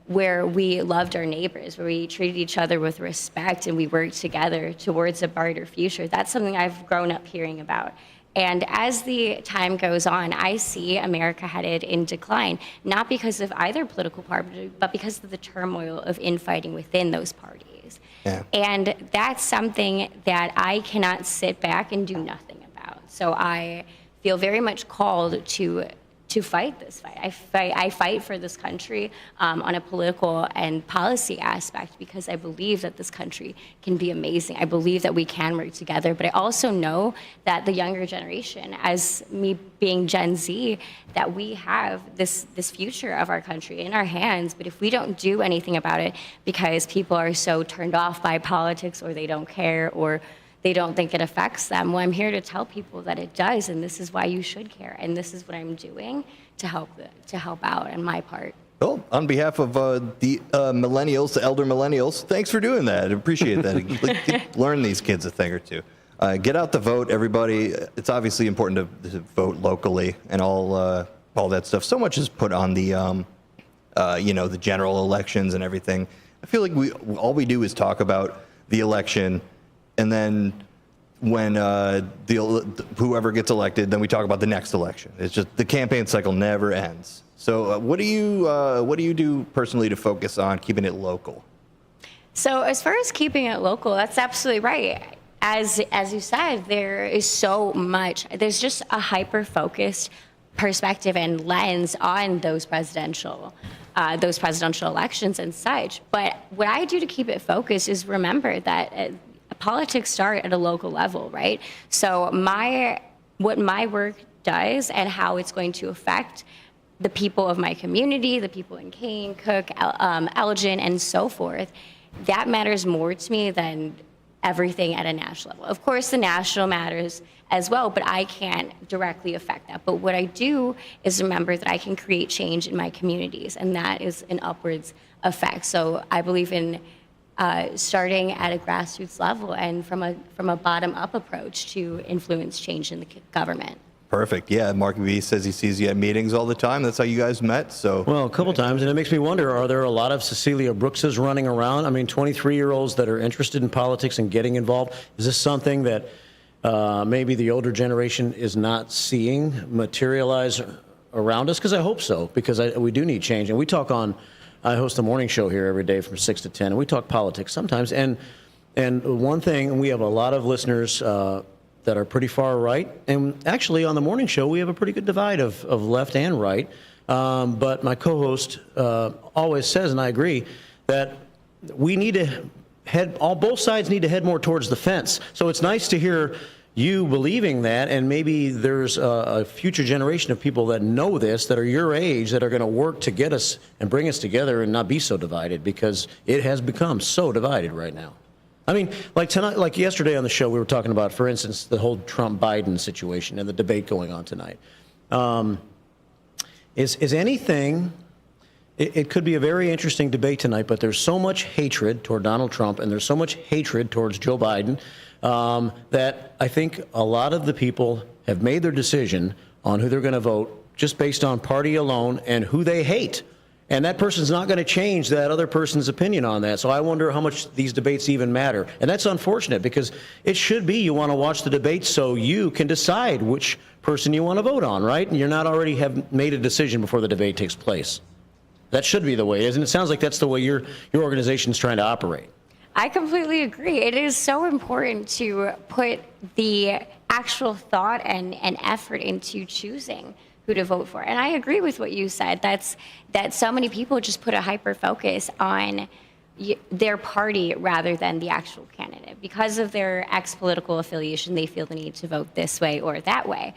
Speaker 16: where we loved our neighbors, where we treated each other with respect and we worked together towards a brighter future. That's something I've grown up hearing about. And as the time goes on, I see America headed in decline, not because of either political party, but because of the turmoil of infighting within those parties. Yeah. And that's something that I cannot sit back and do nothing about. So I feel very much called to fight this fight. I fight for this country on a political and policy aspect because I believe that this country can be amazing. I believe that we can work together, but I also know that the younger generation, as me being Gen Z, that we have this future of our country in our hands, but if we don't do anything about it because people are so turned off by politics or they don't care or they don't think it affects them. Well, I'm here to tell people that it does, and this is why you should care, and this is what I'm doing to help out on my part.
Speaker 3: Well, on behalf of the millennials, the elder millennials, thanks for doing that. I appreciate that. Learn these kids a thing or two. Get out the vote, everybody. It's obviously important to vote locally and all that stuff. So much is put on the the general elections and everything. I feel like all we do is talk about the election. And then when whoever gets elected, then we talk about the next election. It's just the campaign cycle never ends. So what do you do personally to focus on keeping it local?
Speaker 16: So as far as keeping it local, that's absolutely right. As you said, there is so much. There's just a hyper-focused perspective and lens on those presidential elections and such. But what I do to keep it focused is remember that politics start at a local level, right? So what my work does and how it's going to affect the people of my community, the people in Kane, Cook, Elgin, and so forth, that matters more to me than everything at a national level. Of course, the national matters as well, but I can't directly affect that. But what I do is remember that I can create change in my communities, and that is an upwards effect. So I believe in starting at a grassroots level and from a bottom-up approach to influence change in the government.
Speaker 3: Perfect. Yeah, Mark V says he sees you at meetings all the time. That's how you guys met. So
Speaker 8: well, a couple times, and it makes me wonder: are there a lot of Cecilia Brookses running around? I mean, 23-year-olds that are interested in politics and getting involved. Is this something that maybe the older generation is not seeing materialize around us? Because I hope so. Because we do need change, and we talk on. I host a morning show here every day from 6 to 10, and we talk politics sometimes. And one thing, we have a lot of listeners that are pretty far right. And actually, on the morning show, we have a pretty good divide of left and right. But my co-host always says, and I agree, that we need to both sides need to head more towards the fence. So it's nice to hear you believing that, and maybe there's a future generation of people that know this, that are your age, that are going to work to get us and bring us together and not be so divided, because it has become so divided right now. I mean, like tonight, like yesterday on the show, we were talking about, for instance, the whole Trump-Biden situation and the debate going on tonight. Is anything? It could be a very interesting debate tonight, but there's so much hatred toward Donald Trump and there's so much hatred towards Joe Biden that I think a lot of the people have made their decision on who they're going to vote just based on party alone and who they hate. And that person's not going to change that other person's opinion on that. So I wonder how much these debates even matter. And that's unfortunate, because it should be you want to watch the debates so you can decide which person you want to vote on, right? And you're not already have made a decision before the debate takes place. That should be the way, isn't it? It sounds like that's the way your organization's trying to operate.
Speaker 16: I completely agree. It is so important to put the actual thought and effort into choosing who to vote for. And I agree with what you said. That so many people just put a hyper focus on their party rather than the actual candidate. Because of their ex-political affiliation, they feel the need to vote this way or that way.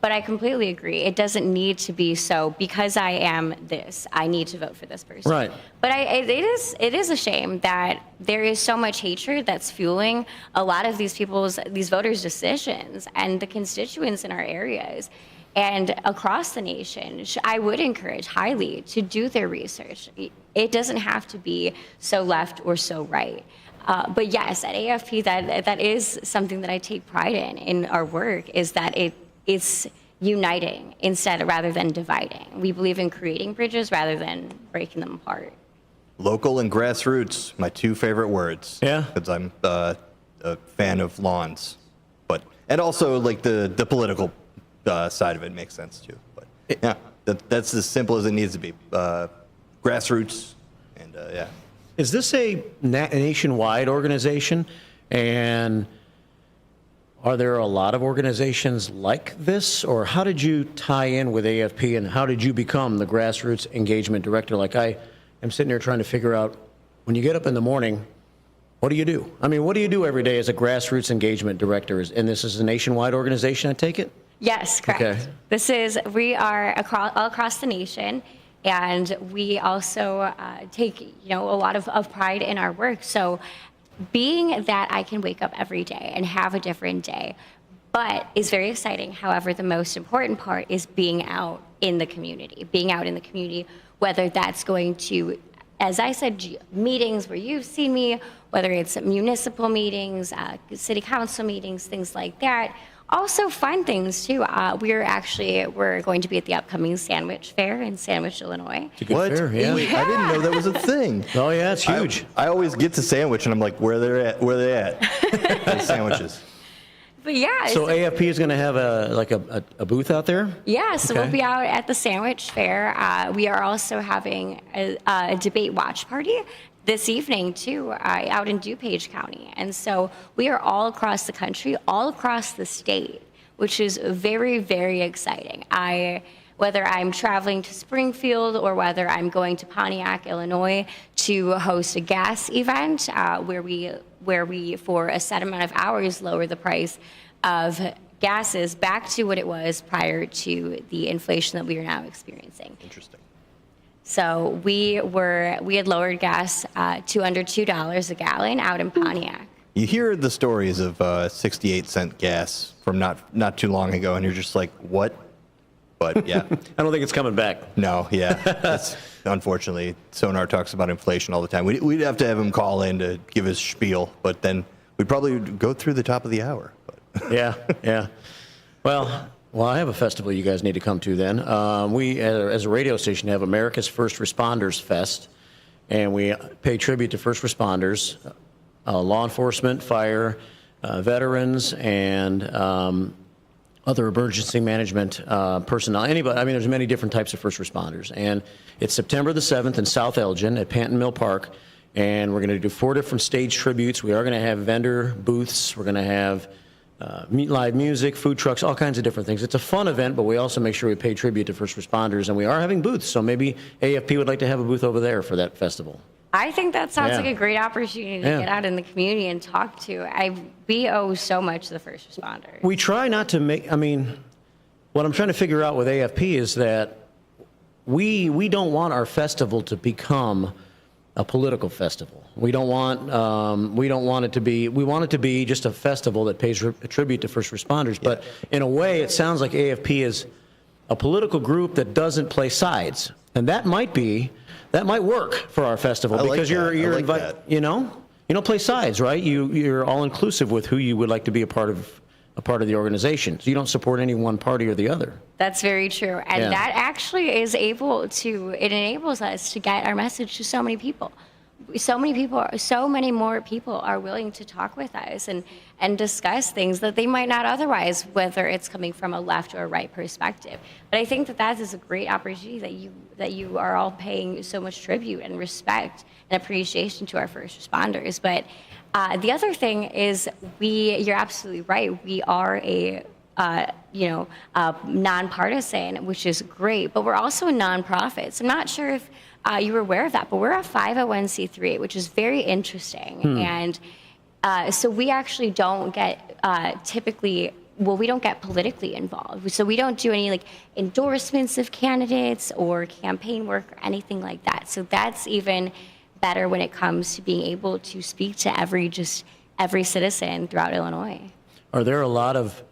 Speaker 16: But I completely agree. It doesn't need to be so because I am this, I need to vote for this person.
Speaker 8: Right.
Speaker 16: But it is a shame that there is so much hatred that's fueling a lot of these voters' decisions and the constituents in our areas and across the nation. I would encourage highly to do their research. It doesn't have to be so left or so right. But yes, at AFP, that is something that I take pride in our work, is that it's uniting rather than dividing. We believe in creating bridges rather than breaking them apart.
Speaker 3: Local and grassroots, my two favorite words.
Speaker 8: Yeah.
Speaker 3: Because I'm a fan of lawns. And also, like, the political side of it makes sense, too. But, yeah, that's as simple as it needs to be. Grassroots, and, yeah.
Speaker 8: Is this a nationwide organization? And are there a lot of organizations like this? Or how did you tie in with AFP, and how did you become the grassroots engagement director? Like, I am sitting here trying to figure out, when you get up in the morning, what do you do? I mean, what do you do every day as a grassroots engagement director? And this is a nationwide organization, I take it?
Speaker 16: Yes, correct.
Speaker 8: Okay.
Speaker 16: We are all across the nation. And we also take, a lot of pride in our work. So being that I can wake up every day and have a different day, but is very exciting. However, the most important part is being out in the community, whether that's going to, as I said, meetings where you've seen me, whether it's municipal meetings, city council meetings, things like that. Also fun things too. We're going to be at the upcoming Sandwich Fair in Sandwich, Illinois.
Speaker 8: It's a good fair, yeah.
Speaker 3: Wait, I didn't know that was a thing.
Speaker 8: Oh yeah, it's huge.
Speaker 3: I always get to Sandwich and I'm like, where are they at? The sandwiches.
Speaker 16: But yeah.
Speaker 8: So AFP is going to have a booth out there?
Speaker 16: Yeah, so
Speaker 8: Okay.
Speaker 16: we'll be out at the Sandwich Fair. We are also having a debate watch party this evening too, out in DuPage County. And so we are all across the country, all across the state, which is very, very exciting. Whether I'm traveling to Springfield or whether I'm going to Pontiac, Illinois to host a gas event where we for a set amount of hours lower the price of gases back to what it was prior to the inflation that we are now experiencing.
Speaker 3: Interesting.
Speaker 16: So we had lowered gas to under $2 a gallon out in Pontiac.
Speaker 3: You hear the stories of 68-cent gas from not too long ago, and you're just like, what? But yeah,
Speaker 8: I don't think it's coming back.
Speaker 3: No, yeah, that's unfortunately. Sonar talks about inflation all the time. We'd have to have him call in to give his spiel, but then we'd probably go through the top of the hour. But.
Speaker 8: Yeah. Well, I have a festival you guys need to come to then. We, as a radio station, have America's First Responders Fest, and we pay tribute to first responders, law enforcement, fire, veterans, and other emergency management personnel. Anybody, I mean, there's many different types of first responders. And it's September the 7th in South Elgin at Panton Mill Park, and we're going to do 4 different stage tributes. We are going to have vendor booths. We're going to have live music, food trucks, all kinds of different things. It's a fun event, but we also make sure we pay tribute to first responders, and we are having booths. So maybe AFP would like to have a booth over there for that festival.
Speaker 16: I think that sounds
Speaker 8: Yeah.
Speaker 16: like a great opportunity to
Speaker 8: Yeah.
Speaker 16: get out in the community and talk to. We owe so much to the first responders.
Speaker 8: We try not to make, what I'm trying to figure out with AFP is that we don't want our festival to become a political festival. We don't want it to be, we want it to be just a festival that pays a tribute to first responders. But in a way, it sounds like AFP is a political group that doesn't play sides. And that might work for our festival because you're invited, you don't play sides, right? You're all inclusive with who you would like to be a part of the organization. So you don't support any one party or the other.
Speaker 16: That's very true. And
Speaker 8: Yeah.
Speaker 16: that actually it enables us to get our message to so many people. So many more people are willing to talk with us and discuss things that they might not otherwise, whether it's coming from a left or a right perspective. But I think that is a great opportunity that you are all paying so much tribute and respect and appreciation to our first responders. But the other thing is you're absolutely right. We are a nonpartisan, which is great, but we're also a nonprofit. So I'm not sure if you were aware of that, but we're a 501c3, which is very interesting. And so we actually don't get typically we don't get politically involved. So we don't do any like endorsements of candidates or campaign work or anything like that. So that's even better when it comes to being able to speak to every citizen throughout Illinois.
Speaker 8: Are there a lot of,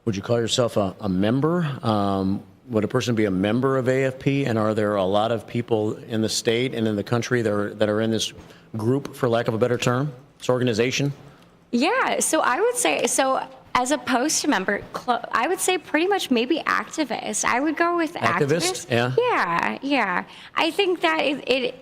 Speaker 8: would you call yourself a member? Would a person be a member of AFP? And are there a lot of people in the state and in the country that are in this group, for lack of a better term, this organization?
Speaker 16: Yeah, so I would say, as opposed to member, I would say pretty much maybe activist. I would go with activist.
Speaker 8: Yeah.
Speaker 16: Yeah. I think that it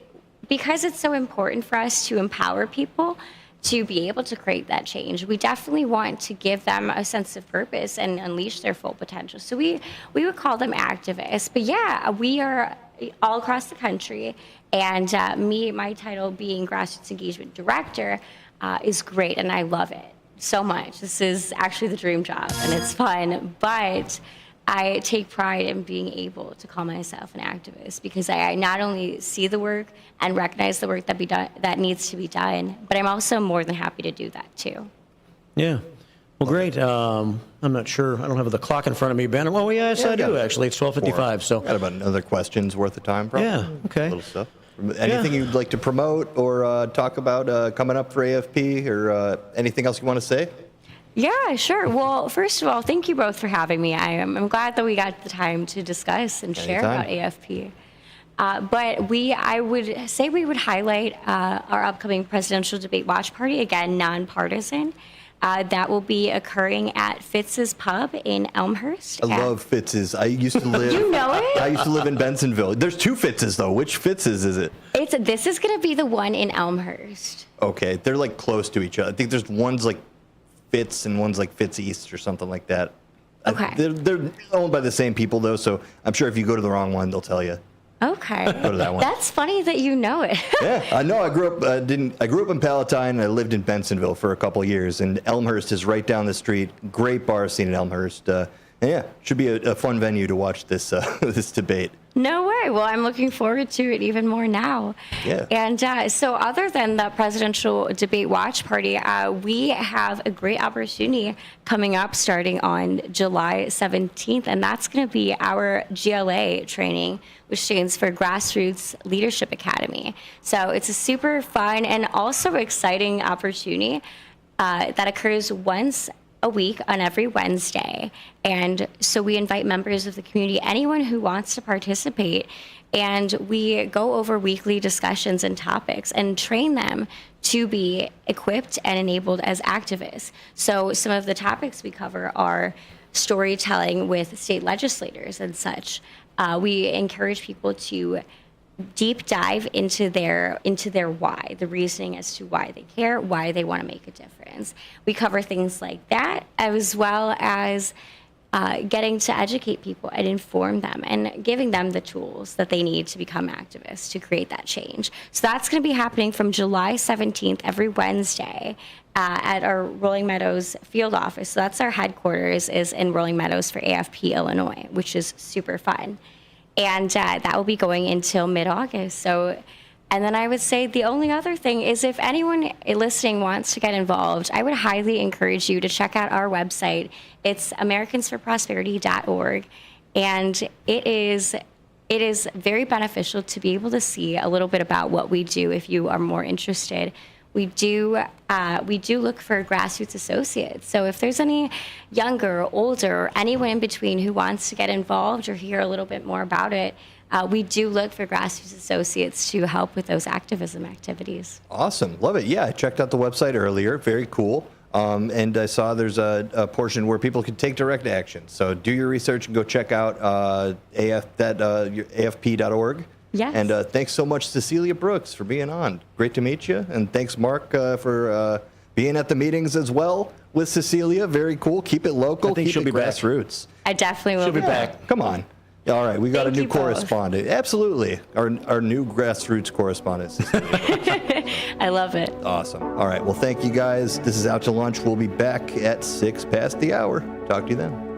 Speaker 16: because it's so important for us to empower people to be able to create that change. We definitely want to give them a sense of purpose and unleash their full potential. So we would call them activists. But yeah, we are all across the country. And my title being Grassroots Engagement Director is great, and I love it so much. This is actually the dream job, and it's fun. But I take pride in being able to call myself an activist because I not only see the work and recognize the work that needs to be done, but I'm also more than happy to do that too.
Speaker 8: Yeah. Well, great. I'm not sure. I don't have the clock in front of me, Ben. Oh, yes, I do, actually. It's 12:55. So
Speaker 3: got about another question's worth of time, probably.
Speaker 8: Yeah, okay.
Speaker 3: Little stuff. Anything you'd like to promote or talk about coming up for AFP or anything else you want to say?
Speaker 16: Yeah, sure. Well, first of all, thank you both for having me. I'm glad that we got the time to discuss and share about AFP. But I would say we would highlight our upcoming presidential debate watch party, again, nonpartisan. That will be occurring at Fitz's Pub in Elmhurst.
Speaker 3: I love Fitz's. I used to live.
Speaker 16: You know it?
Speaker 3: I used to live in Bensonville. There's two Fitz's though. Which Fitz's is it?
Speaker 16: This is going to be the one in Elmhurst.
Speaker 3: Okay, they're like close to each other. I think there's one's like Fitz and one's like Fitz East or something like that.
Speaker 16: Okay.
Speaker 3: They're owned by the same people though, so I'm sure if you go to the wrong one, they'll tell you.
Speaker 16: Okay.
Speaker 3: Go to that one.
Speaker 16: That's funny that you know it.
Speaker 3: Yeah, I know. I grew up in Palatine. And I lived in Bensonville for a couple of years, and Elmhurst is right down the street. Great bar scene in Elmhurst. Yeah, should be a fun venue to watch this this debate.
Speaker 16: No way. Well, I'm looking forward to it even more now.
Speaker 3: Yeah.
Speaker 16: And so other than the presidential debate watch party, we have a great opportunity coming up starting on July 17th, and that's going to be our GLA training, which stands for Grassroots Leadership Academy. So it's a super fun and also exciting opportunity that occurs once a week on every Wednesday. And so we invite members of the community, anyone who wants to participate, and we go over weekly discussions and topics and train them to be equipped and enabled as activists. So some of the topics we cover are storytelling with state legislators and such. We encourage people to deep dive into their why, the reasoning as to why they care, why they want to make a difference. We cover things like that, as well as getting to educate people and inform them and giving them the tools that they need to become activists to create that change. So that's going to be happening from July 17th every Wednesday at our Rolling Meadows field office. So that's our headquarters is in Rolling Meadows for AFP Illinois, which is super fun. And that will be going until mid-August. So, and then I would say the only other thing is if anyone listening wants to get involved, I would highly encourage you to check out our website. It's americansforprosperity.org. And it is very beneficial to be able to see a little bit about what we do if you are more interested. We do look for grassroots associates. So if there's any younger or older or anyone in between who wants to get involved or hear a little bit more about it, we do look for grassroots associates to help with those activism activities.
Speaker 3: Awesome. Love it. Yeah, I checked out the website earlier. Very cool. And I saw there's a portion where people can take direct action. So do your research and go check out AFP.org.
Speaker 16: Yes.
Speaker 3: And thanks so much, Cecilia Brooks, for being on. Great to meet you. And thanks, Mark, for being at the meetings as well with Cecilia. Very cool. Keep it local.
Speaker 8: I think
Speaker 3: Keep
Speaker 8: she'll
Speaker 3: it
Speaker 8: be back.
Speaker 3: grassroots.
Speaker 16: I definitely will
Speaker 8: She'll be back.
Speaker 3: Come on. All right. We got
Speaker 16: Thank
Speaker 3: a new
Speaker 16: you both.
Speaker 3: correspondent. Absolutely. Our new grassroots correspondent, Cecilia.
Speaker 16: I love it.
Speaker 3: Awesome. All right. Well, thank you, guys. This is Out to Lunch. We'll be back at 6 past the hour. Talk to you then.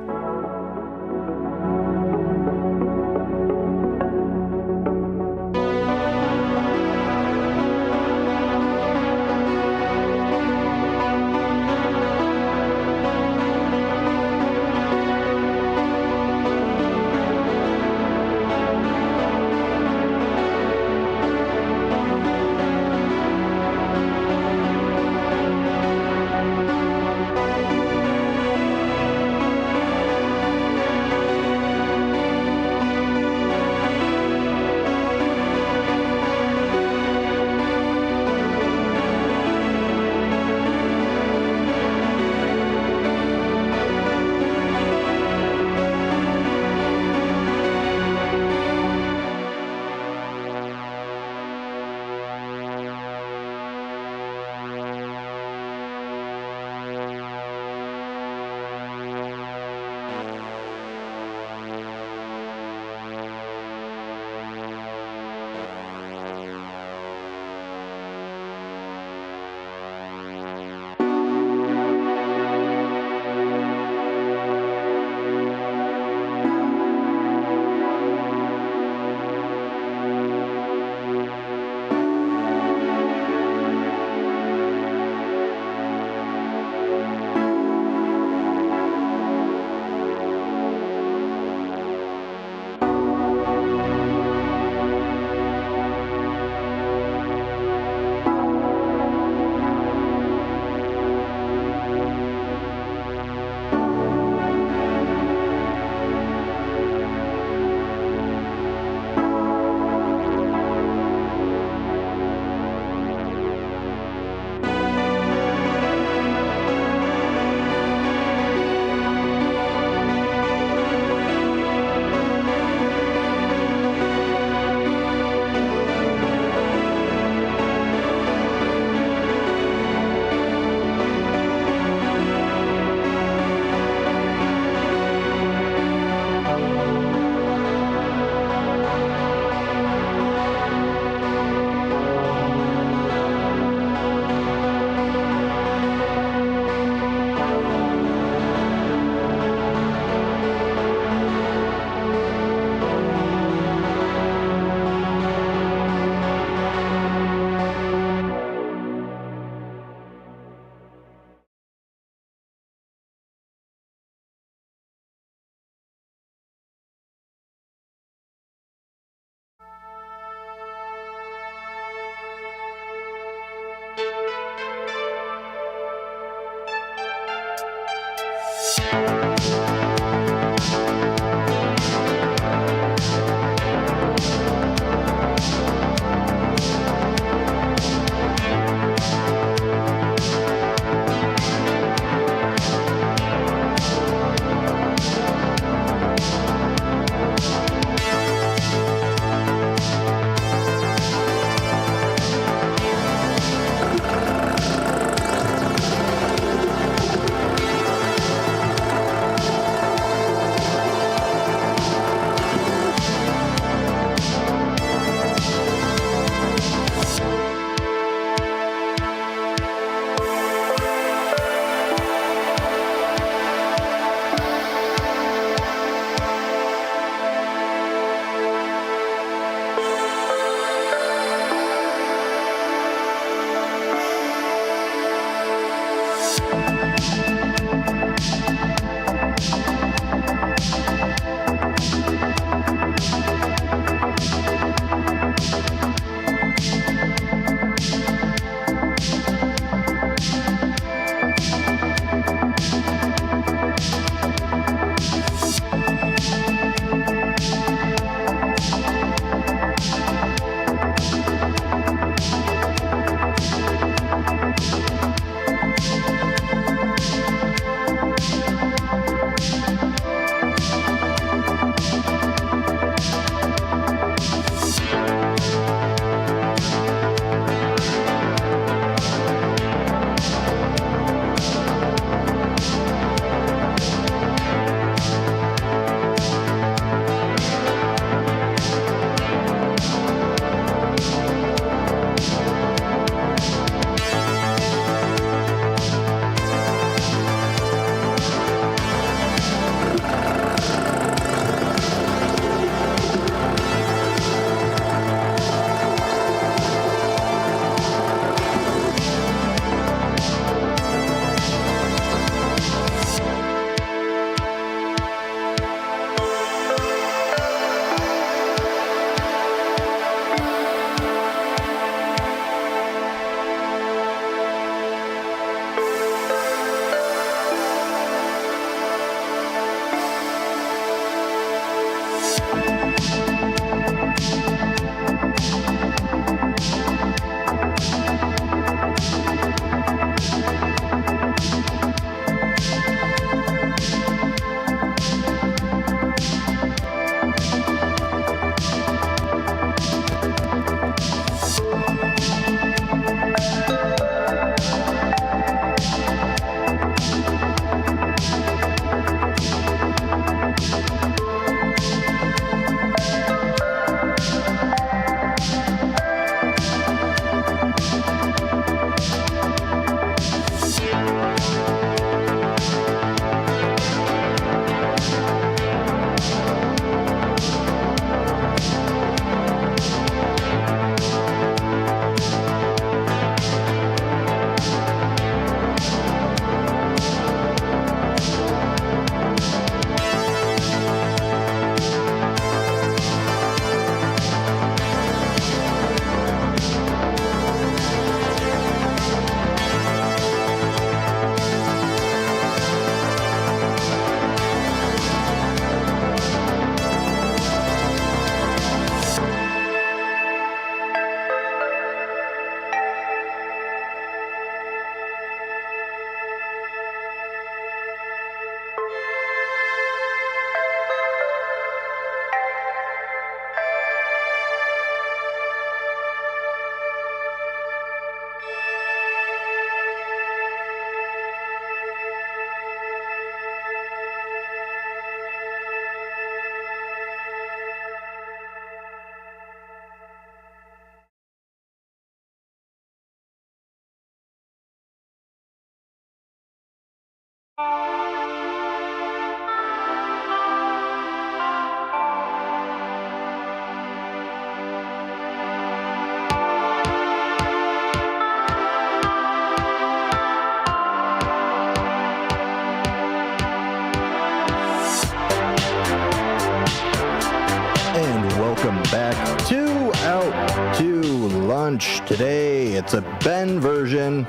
Speaker 3: Out to lunch today. It's a Ben version.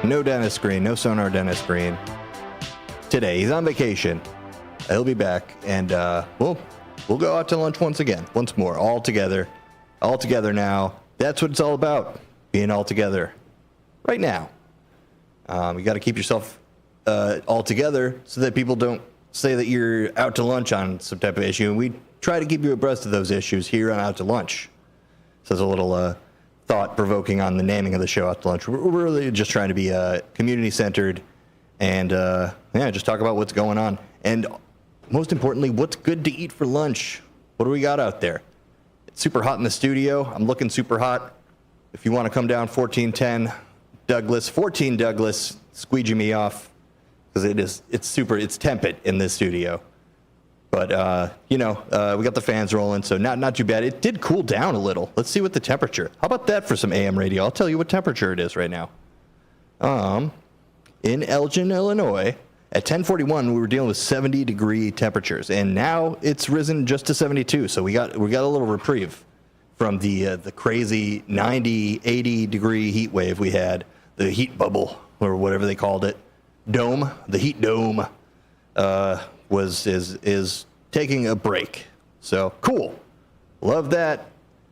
Speaker 3: No Dennis Green, no Sonar Dennis Green. Today, he's on vacation. He'll be back, and we'll go out to lunch once more, all together now. That's what it's all about, being all together right now. You got to keep yourself all together so that people don't say that you're out to lunch on some type of issue, and we try to keep you abreast of those issues here on Out to Lunch. So there's a little thought-provoking on the naming of the show, Out to Lunch. We're really just trying to be community-centered and, just talk about what's going on. And most importantly, what's good to eat for lunch? What do we got out there? It's super hot in the studio. I'm looking super hot. If you want to come down 1410 Douglas, 14 Douglas, squeegee me off, because it's tepid in this studio. But, we got the fans rolling, so not too bad. It did cool down a little. Let's see what the temperature. How about that for some AM radio? I'll tell you what temperature it is right now. In Elgin, Illinois, at 10:41, we were dealing with 70-degree temperatures, and now it's risen just to 72. So we got a little reprieve from the crazy 90, 80-degree heat wave we had, the heat bubble or whatever they called it, dome, the heat dome. Is taking a break. So cool. Love that.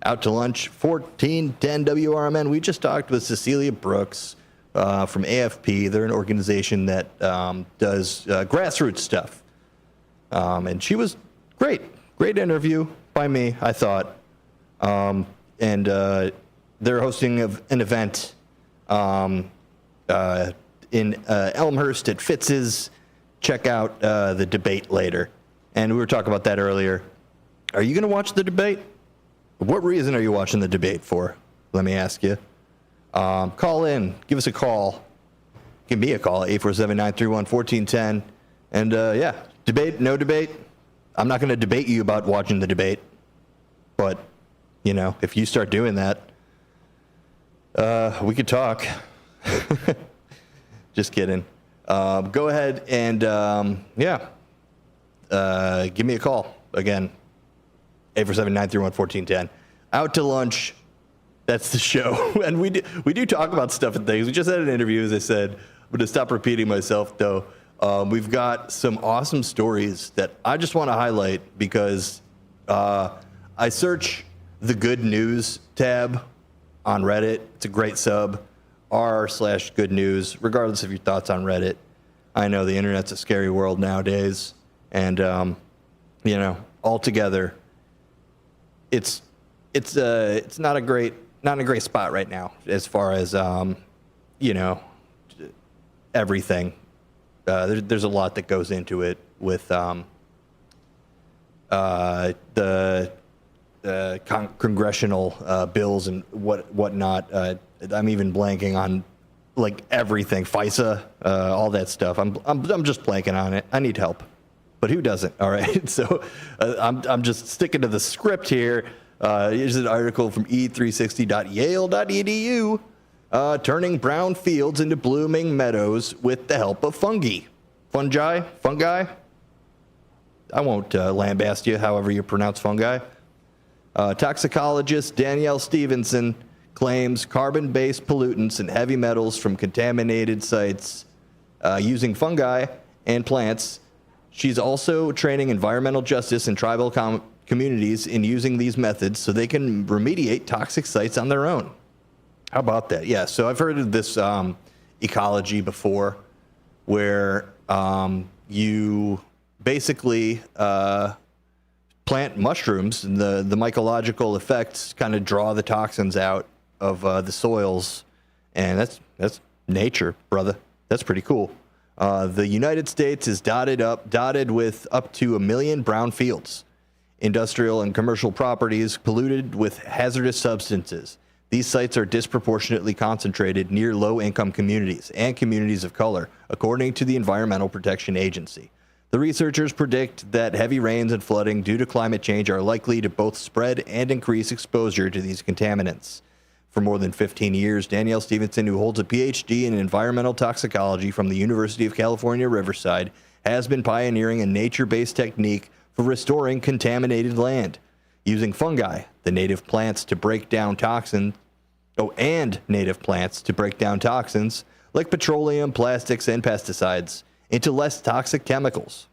Speaker 3: Out to lunch, 1410 WRMN. We just talked with Cecilia Brooks from AFP. They're an organization that does grassroots stuff. And she was great. Great interview by me, I thought. And they're hosting an event in Elmhurst at Fitz's. Check out the debate later. And we were talking about that earlier. Are you going to watch the debate? What reason are you watching the debate for? Let me ask you. Call in. Give us a call. Give me a call, 847-931-1410. And, debate, no debate. I'm not going to debate you about watching the debate. But, if you start doing that, we could talk. Just kidding. Go ahead and, give me a call. Again, 847-931-1410. Out to lunch. That's the show. And we do talk about stuff and things. We just had an interview, as I said. I'm going to stop repeating myself, though. We've got some awesome stories that I just want to highlight because I search the good news tab on Reddit. It's a great sub. r/good news, regardless of your thoughts on Reddit. I know the internet's a scary world nowadays, and altogether, it's not a great spot right now as far as everything. There's a lot that goes into it with the congressional bills and whatnot. I'm even blanking on everything, FISA, all that stuff. I'm just blanking on it. I need help, but who doesn't? All right. So I'm just sticking to the script here. Here's an article from e360.yale.edu. Turning brown fields into blooming meadows with the help of fungi. Fungi? I won't lambaste you, however you pronounce fungi. Toxicologist Danielle Stevenson claims carbon-based pollutants and heavy metals from contaminated sites using fungi and plants. She's also training environmental justice and tribal communities in using these methods so they can remediate toxic sites on their own. How about that? Yeah, so I've heard of this ecology before where you basically plant mushrooms and the mycological effects kind of draw the toxins out of the soils, and that's nature, brother. That's pretty cool. The United States is dotted with up to 1 million brown fields, industrial and commercial properties polluted with hazardous substances. These sites are disproportionately concentrated near low-income communities and communities of color, according to the Environmental Protection Agency. The researchers predict that heavy rains and flooding due to climate change are likely to both spread and increase exposure to these contaminants. For more than 15 years, Danielle Stevenson, who holds a PhD in environmental toxicology from the University of California, Riverside, has been pioneering a nature-based technique for restoring contaminated land. Using fungi, the native plants to break down toxins. And native plants to break down toxins like petroleum, plastics, and pesticides into less toxic chemicals.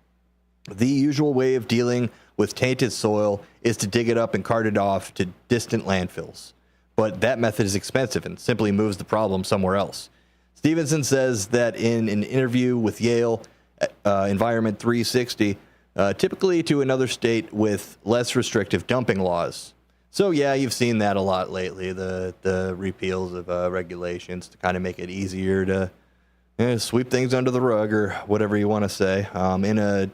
Speaker 3: The usual way of dealing with tainted soil is to dig it up and cart it off to distant landfills. But that method is expensive and simply moves the problem somewhere else. Stevenson says that in an interview with Yale Environment 360, typically to another state with less restrictive dumping laws. So yeah, you've seen that a lot lately, the repeals of regulations to kind of make it easier to sweep things under the rug or whatever you want to say. In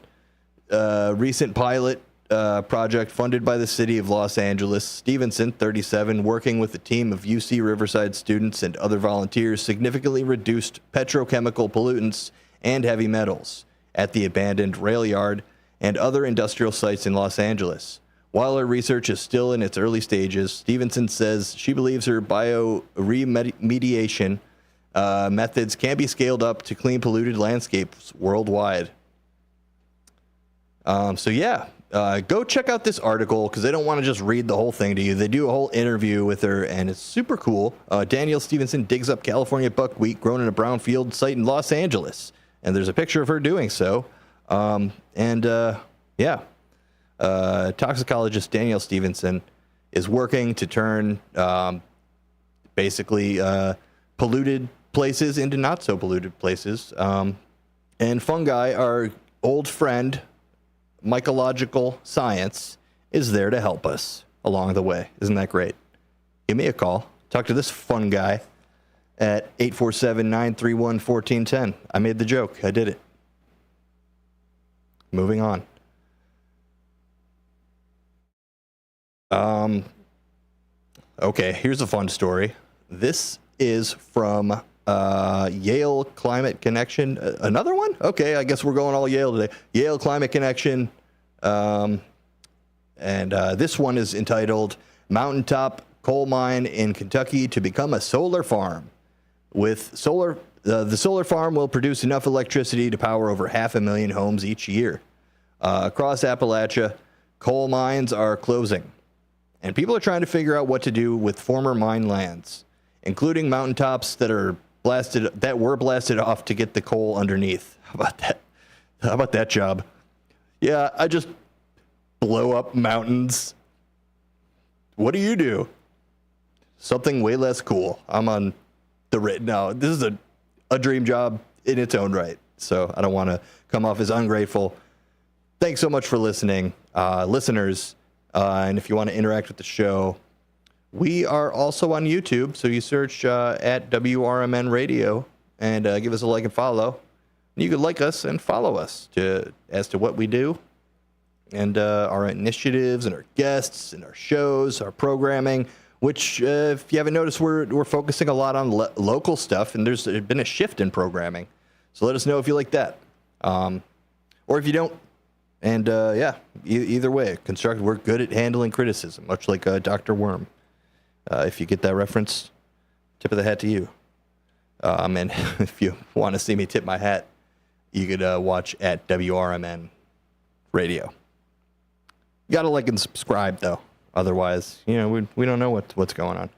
Speaker 3: a recent pilot project funded by the city of Los Angeles, Stevenson, 37, working with a team of UC Riverside students and other volunteers, significantly reduced petrochemical pollutants and heavy metals at the abandoned rail yard and other industrial sites in Los Angeles. While her research is still in its early stages, Stevenson says she believes her bioremediation methods can be scaled up to clean polluted landscapes worldwide. Go check out this article because I don't want to just read the whole thing to you. They do a whole interview with her, and it's super cool. Danielle Stevenson digs up California buckwheat grown in a brownfield site in Los Angeles, and there's a picture of her doing so. Toxicologist Danielle Stevenson is working to turn polluted places into not so polluted places. And fungi, our old friend, mycological science, is there to help us along the way. Isn't that great? Give me a call. Talk to this fun guy at 847-931-1410. I made the joke. I did it. Moving on. Okay, here's a fun story. This is from Yale Climate Connection. Another one? Okay, I guess we're going all Yale today. Yale Climate Connection. This one is entitled Mountaintop Coal Mine in Kentucky to Become a Solar Farm. With solar, the solar farm will produce enough electricity to power over 500,000 homes each year. Across Appalachia, coal mines are closing. And people are trying to figure out what to do with former mine lands, including mountaintops that were blasted off to get the coal underneath. How about that? How about that job? Yeah, I just blow up mountains. What do you do? Something way less cool. I'm on the written. No, this is a dream job in its own right. So I don't want to come off as ungrateful. Thanks so much for listening, listeners. And if you want to interact with the show, we are also on YouTube. So you search at WRMN Radio and give us a like and follow. You can like us and follow us as to what we do and our initiatives and our guests and our shows, our programming, which if you haven't noticed, we're focusing a lot on local stuff, and there's been a shift in programming. So let us know if you like that. Or if you don't. And either way, we're good at handling criticism, much like Dr. Worm. If you get that reference, tip of the hat to you. And if you want to see me tip my hat, you could watch at WRMN Radio. You got to like and subscribe, though. Otherwise, we don't know what's going on.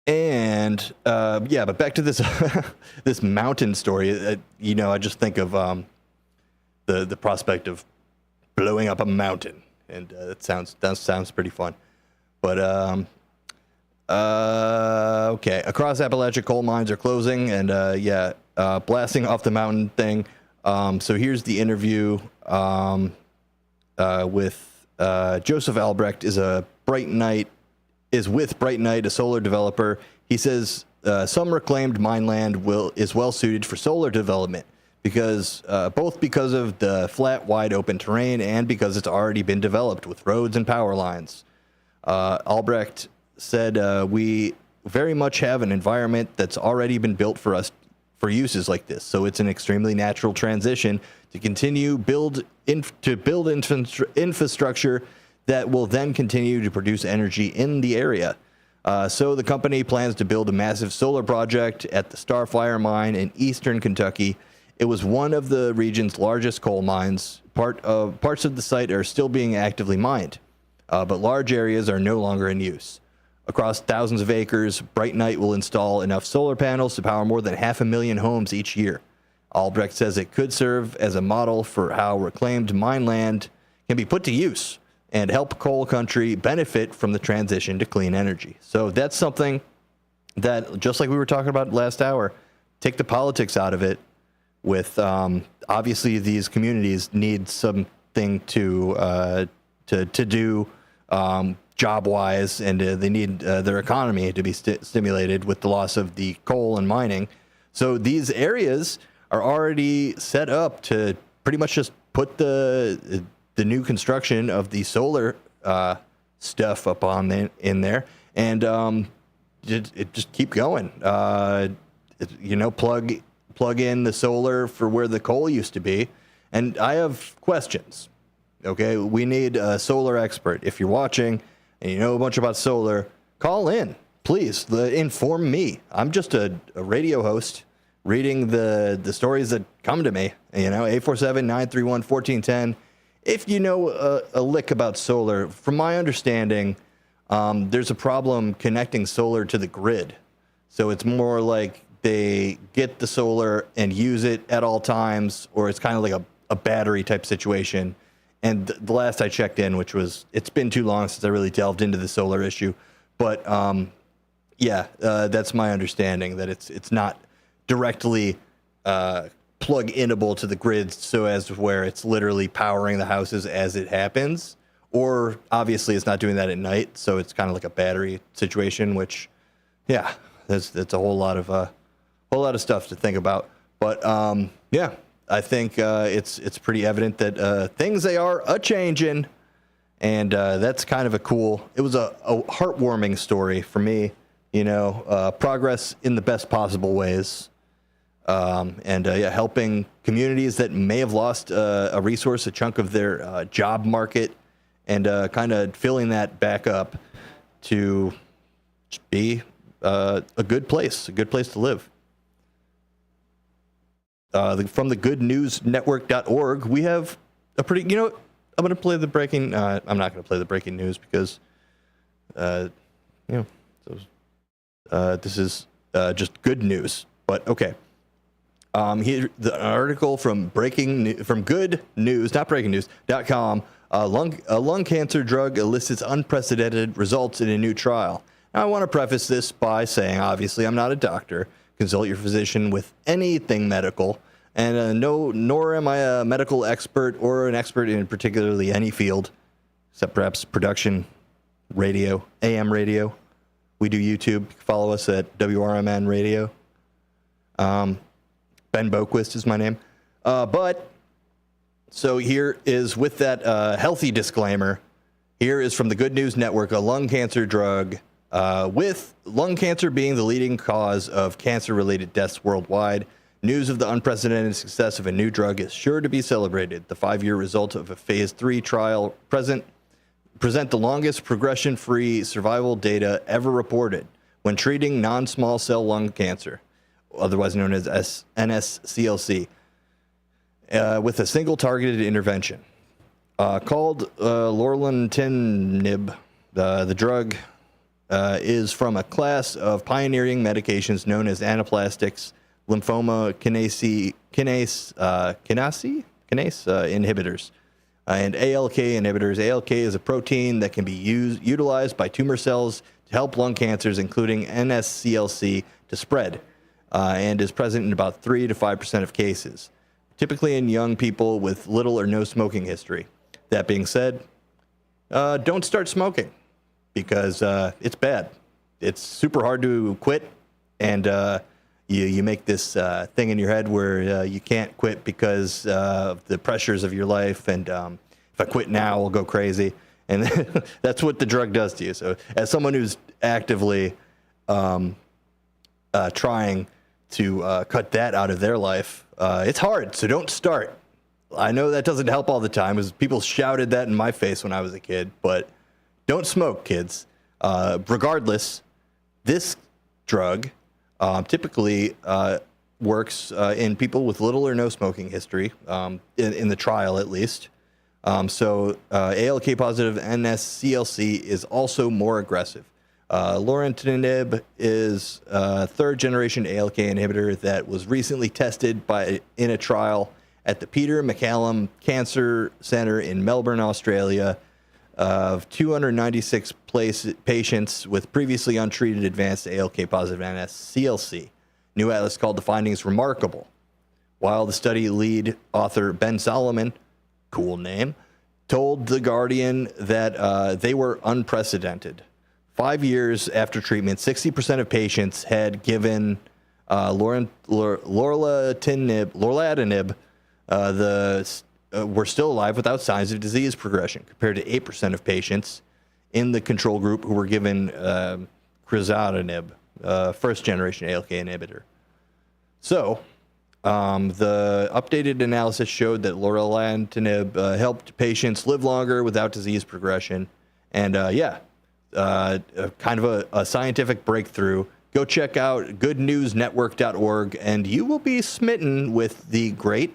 Speaker 3: But back to this this mountain story. I just think of the prospect of blowing up a mountain, and that sounds pretty fun. But okay, across Appalachia, coal mines are closing, and blasting off the mountain thing. So here's the interview with Joseph Albrecht. Is with Bright Night, a solar developer. He says some reclaimed mine land is well suited for solar development both because of the flat, wide open terrain and because it's already been developed with roads and power lines. Albrecht said, we very much have an environment that's already been built for us for uses like this. So it's an extremely natural transition to continue build infrastructure that will then continue to produce energy in the area. So the company plans to build a massive solar project at the Starfire mine in eastern Kentucky. It was one of the region's largest coal mines. Parts of the site are still being actively mined. but large areas are no longer in use. Across thousands of acres, Bright Night will install enough solar panels to power more than 500,000 homes each year. Albrecht says it could serve as a model for how reclaimed mine land can be put to use and help coal country benefit from the transition to clean energy. So that's something that, just like we were talking about last hour, take the politics out of it. With obviously these communities need something to do job-wise, and they need their economy to be stimulated with the loss of the coal and mining. So these areas are already set up to pretty much just put the new construction of the solar stuff up on in there, and it just keep going. Plug in the solar for where the coal used to be. And I have questions. Okay, we need a solar expert. If you're watching and you know a bunch about solar, call in, please. Inform me. I'm just a radio host reading the stories that come to me. 847-931-1410. If you know a lick about solar, from my understanding, there's a problem connecting solar to the grid. So it's more like they get the solar and use it at all times, or it's kind of like a battery type situation. And the last I checked in, it's been too long since I really delved into the solar issue. But that's my understanding, that it's not directly plug-inable to the grid, so as where it's literally powering the houses as it happens. Or obviously it's not doing that at night, so it's kind of like a battery situation, which, that's a whole lot of stuff to think about. But I think it's pretty evident that things they are a-changing, and that's kind of it was a heartwarming story for me, progress in the best possible ways, and helping communities that may have lost a resource, a chunk of their job market, and kind of filling that back up to be a good place to live. From the goodnewsnetwork.org, we have a pretty, I'm going to play the breaking, I'm not going to play the breaking news because, this is just good news, but okay. Here, the article from goodnews.com, a lung cancer drug elicits unprecedented results in a new trial. Now, I want to preface this by saying, obviously, I'm not a doctor. Consult your physician with anything medical, and nor am I a medical expert or an expert in particularly any field, except perhaps production, radio, AM radio. We do YouTube. Follow us at WRMN Radio. Ben Boquist is my name. So here is, with that healthy disclaimer, here is from the Good News Network, a lung cancer drug, with lung cancer being the leading cause of cancer-related deaths worldwide. News of the unprecedented success of a new drug is sure to be celebrated. The 5-year results of a phase 3 trial present the longest progression-free survival data ever reported when treating non-small cell lung cancer, otherwise known as NSCLC, with a single targeted intervention. Called lorlatinib, the drug is from a class of pioneering medications known as anaplastics, lymphoma kinase inhibitors, and ALK inhibitors. ALK is a protein that can be utilized by tumor cells to help lung cancers, including NSCLC, to spread, and is present in about 3 to 5% of cases, typically in young people with little or no smoking history. That being said, don't start smoking, because it's bad. It's super hard to quit, and you make this thing in your head where you can't quit because of the pressures of your life, and if I quit now, I'll go crazy. And that's what the drug does to you. So as someone who's actively trying to cut that out of their life, it's hard, so don't start. I know that doesn't help all the time, because people shouted that in my face when I was a kid, but don't smoke, kids. Regardless, this drug typically works in people with little or no smoking history, in the trial at least. So ALK positive NSCLC is also more aggressive. Loratinib is a third-generation ALK inhibitor that was recently tested in a trial at the Peter MacCallum Cancer Centre in Melbourne, Australia, of 296 patients with previously untreated advanced ALK positive NSCLC. New Atlas called the findings remarkable. While the study lead author Ben Solomon, cool name, told The Guardian that they were unprecedented. 5 years after treatment, 60% of patients had given lorlatinib, were still alive without signs of disease progression, compared to 8% of patients in the control group who were given crizotinib, first-generation ALK inhibitor. So, the updated analysis showed that lorlatinib helped patients live longer without disease progression. And kind of a scientific breakthrough. Go check out goodnewsnetwork.org, and you will be smitten with the great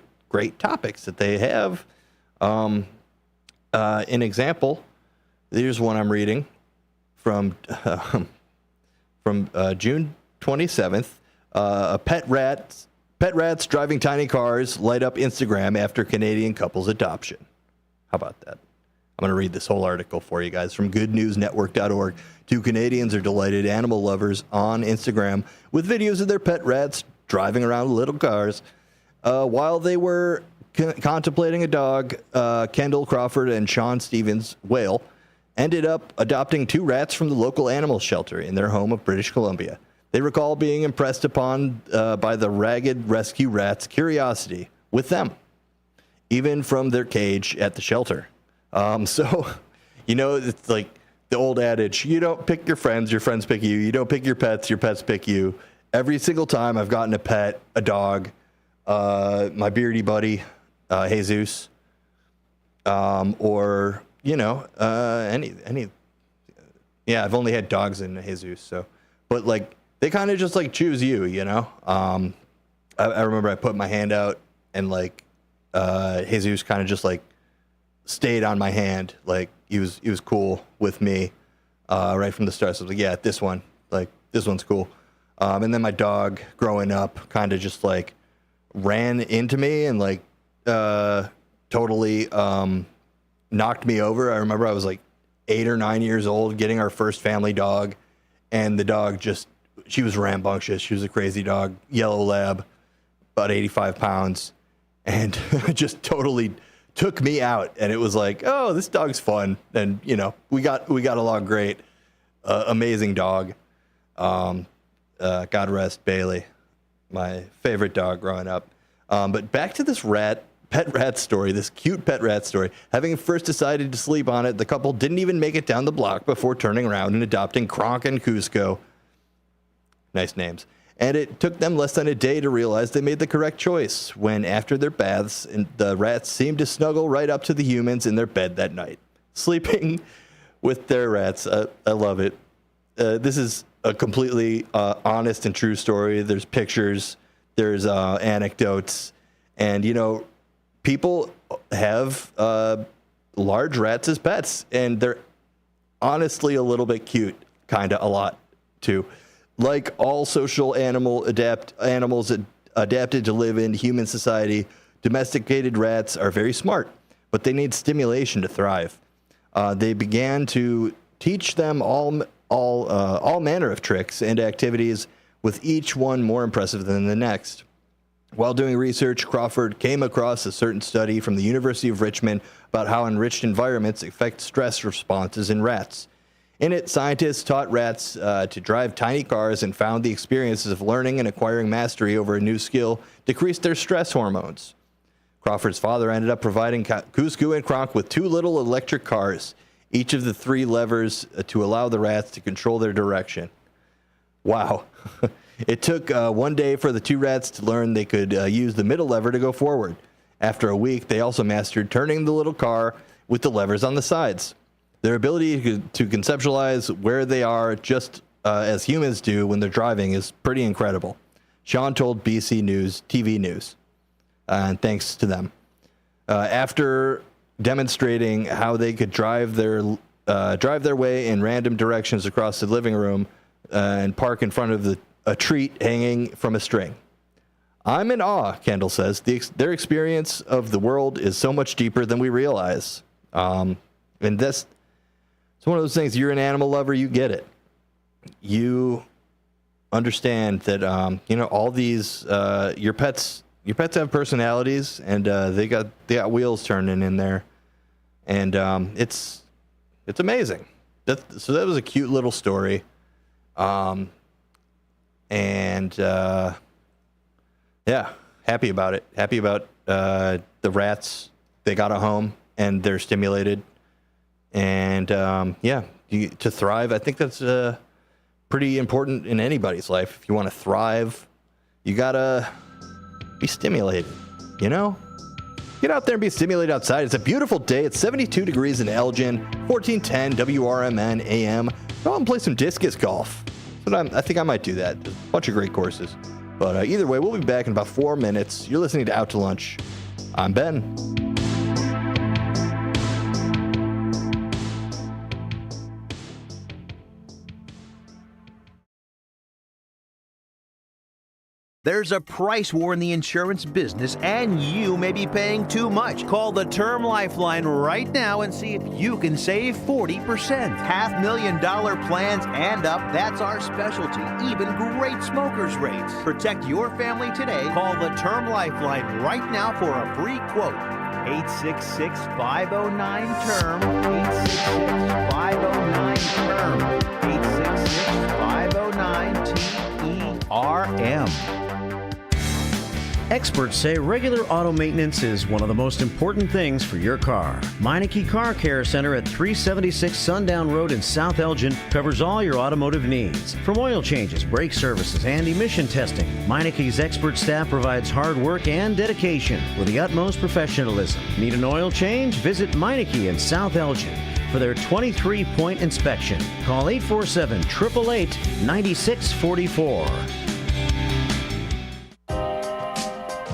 Speaker 3: topics that they have. An example, here's one I'm reading from June 27th. Pet rats driving tiny cars light up Instagram after Canadian couple's adoption. How about that? I'm going to read this whole article for you guys from goodnewsnetwork.org. 2 Canadians are delighted animal lovers on Instagram with videos of their pet rats driving around little cars. While they were contemplating a dog, Kendall Crawford and Sean Stevens Whale ended up adopting 2 rats from the local animal shelter in their home of British Columbia. They recall being impressed upon by the ragged rescue rat's curiosity with them, even from their cage at the shelter. So, it's like the old adage, you don't pick your friends pick you. You don't pick your pets pick you. Every single time I've gotten a pet, a dog, my beardy buddy, Jesus, or, any. Yeah, I've only had dogs in Jesus, so. But, like, they kind of just, like, choose you, I remember I put my hand out, and, like, Jesus kind of just, like, stayed on my hand. Like, he was cool with me right from the start. So I was like, yeah, this one's cool. And then my dog growing up kind of just like ran into me and like totally knocked me over. I remember I was like 8 or 9 years old getting our first family dog, and the dog she was rambunctious. She was a crazy dog, yellow lab, about 85 pounds, and just totally took me out. And it was like, oh, this dog's fun. And, we got along great. Amazing dog. God rest Bailey, my favorite dog growing up. But back to this pet rat story, this cute pet rat story. Having first decided to sleep on it, the couple didn't even make it down the block before turning around and adopting Kronk and Cusco. Nice names. And it took them less than a day to realize they made the correct choice when, after their baths, the rats seemed to snuggle right up to the humans in their bed that night, sleeping with their rats. I love it. This is a completely honest and true story. There's pictures, there's anecdotes, and, people have large rats as pets, and they're honestly a little bit cute, kind of a lot, too. Like all social animals adapted to live in human society, domesticated rats are very smart, but they need stimulation to thrive. They began to teach them all manner of tricks and activities, with each one more impressive than the next. While doing research, Crawford came across a certain study from the University of Richmond about how enriched environments affect stress responses in rats. In it, scientists taught rats to drive tiny cars and found the experiences of learning and acquiring mastery over a new skill decreased their stress hormones. Crawford's father ended up providing Cusco and Kronk with 2 little electric cars, each of the 3 levers to allow the rats to control their direction. Wow. It took 1 day for the 2 rats to learn they could use the middle lever to go forward. After a week, they also mastered turning the little car with the levers on the sides. Their ability to conceptualize where they are just as humans do when they're driving is pretty incredible. Sean told BC News, TV News, and thanks to them. After demonstrating how they could drive their way in random directions across the living room and park in front of a treat hanging from a string. I'm in awe, Kendall says. Their experience of the world is so much deeper than we realize. And it's one of those things, you're an animal lover, you get it. You understand that, all these, your pets have personalities, and they got wheels turning in there. And it's amazing. So that was a cute little story. Yeah, happy about it. Happy about the rats. They got a home and they're stimulated. And to thrive, I think that's pretty important in anybody's life. If you want to thrive, you gotta be stimulated. Get out there and be stimulated outside. It's a beautiful day. It's 72 degrees in Elgin. 1410 WRMN AM. Go out and play some discus golf. But I think I might do that. There's a bunch of great courses. But either way, we'll be back in about 4 minutes. You're listening to Out to Lunch. I'm Ben.
Speaker 17: There's a price war in the insurance business, and you may be paying too much. Call the Term Lifeline right now and see if you can save 40%. $500,000 plans and up, that's our specialty. Even great smokers' rates. Protect your family today. Call the Term Lifeline right now for a free quote. 866-509-TERM. 866-509-TERM. 866-509-TERM.
Speaker 8: Experts say regular auto maintenance is one of the most important things for your car. Meineke Car Care Center at 376 Sundown Road in South Elgin covers all your automotive needs. From oil changes, brake services, and emission testing, Meineke's expert staff provides hard work and dedication with the utmost professionalism. Need an oil change? Visit Meineke in South Elgin for their 23-point inspection. Call 847-888-9644.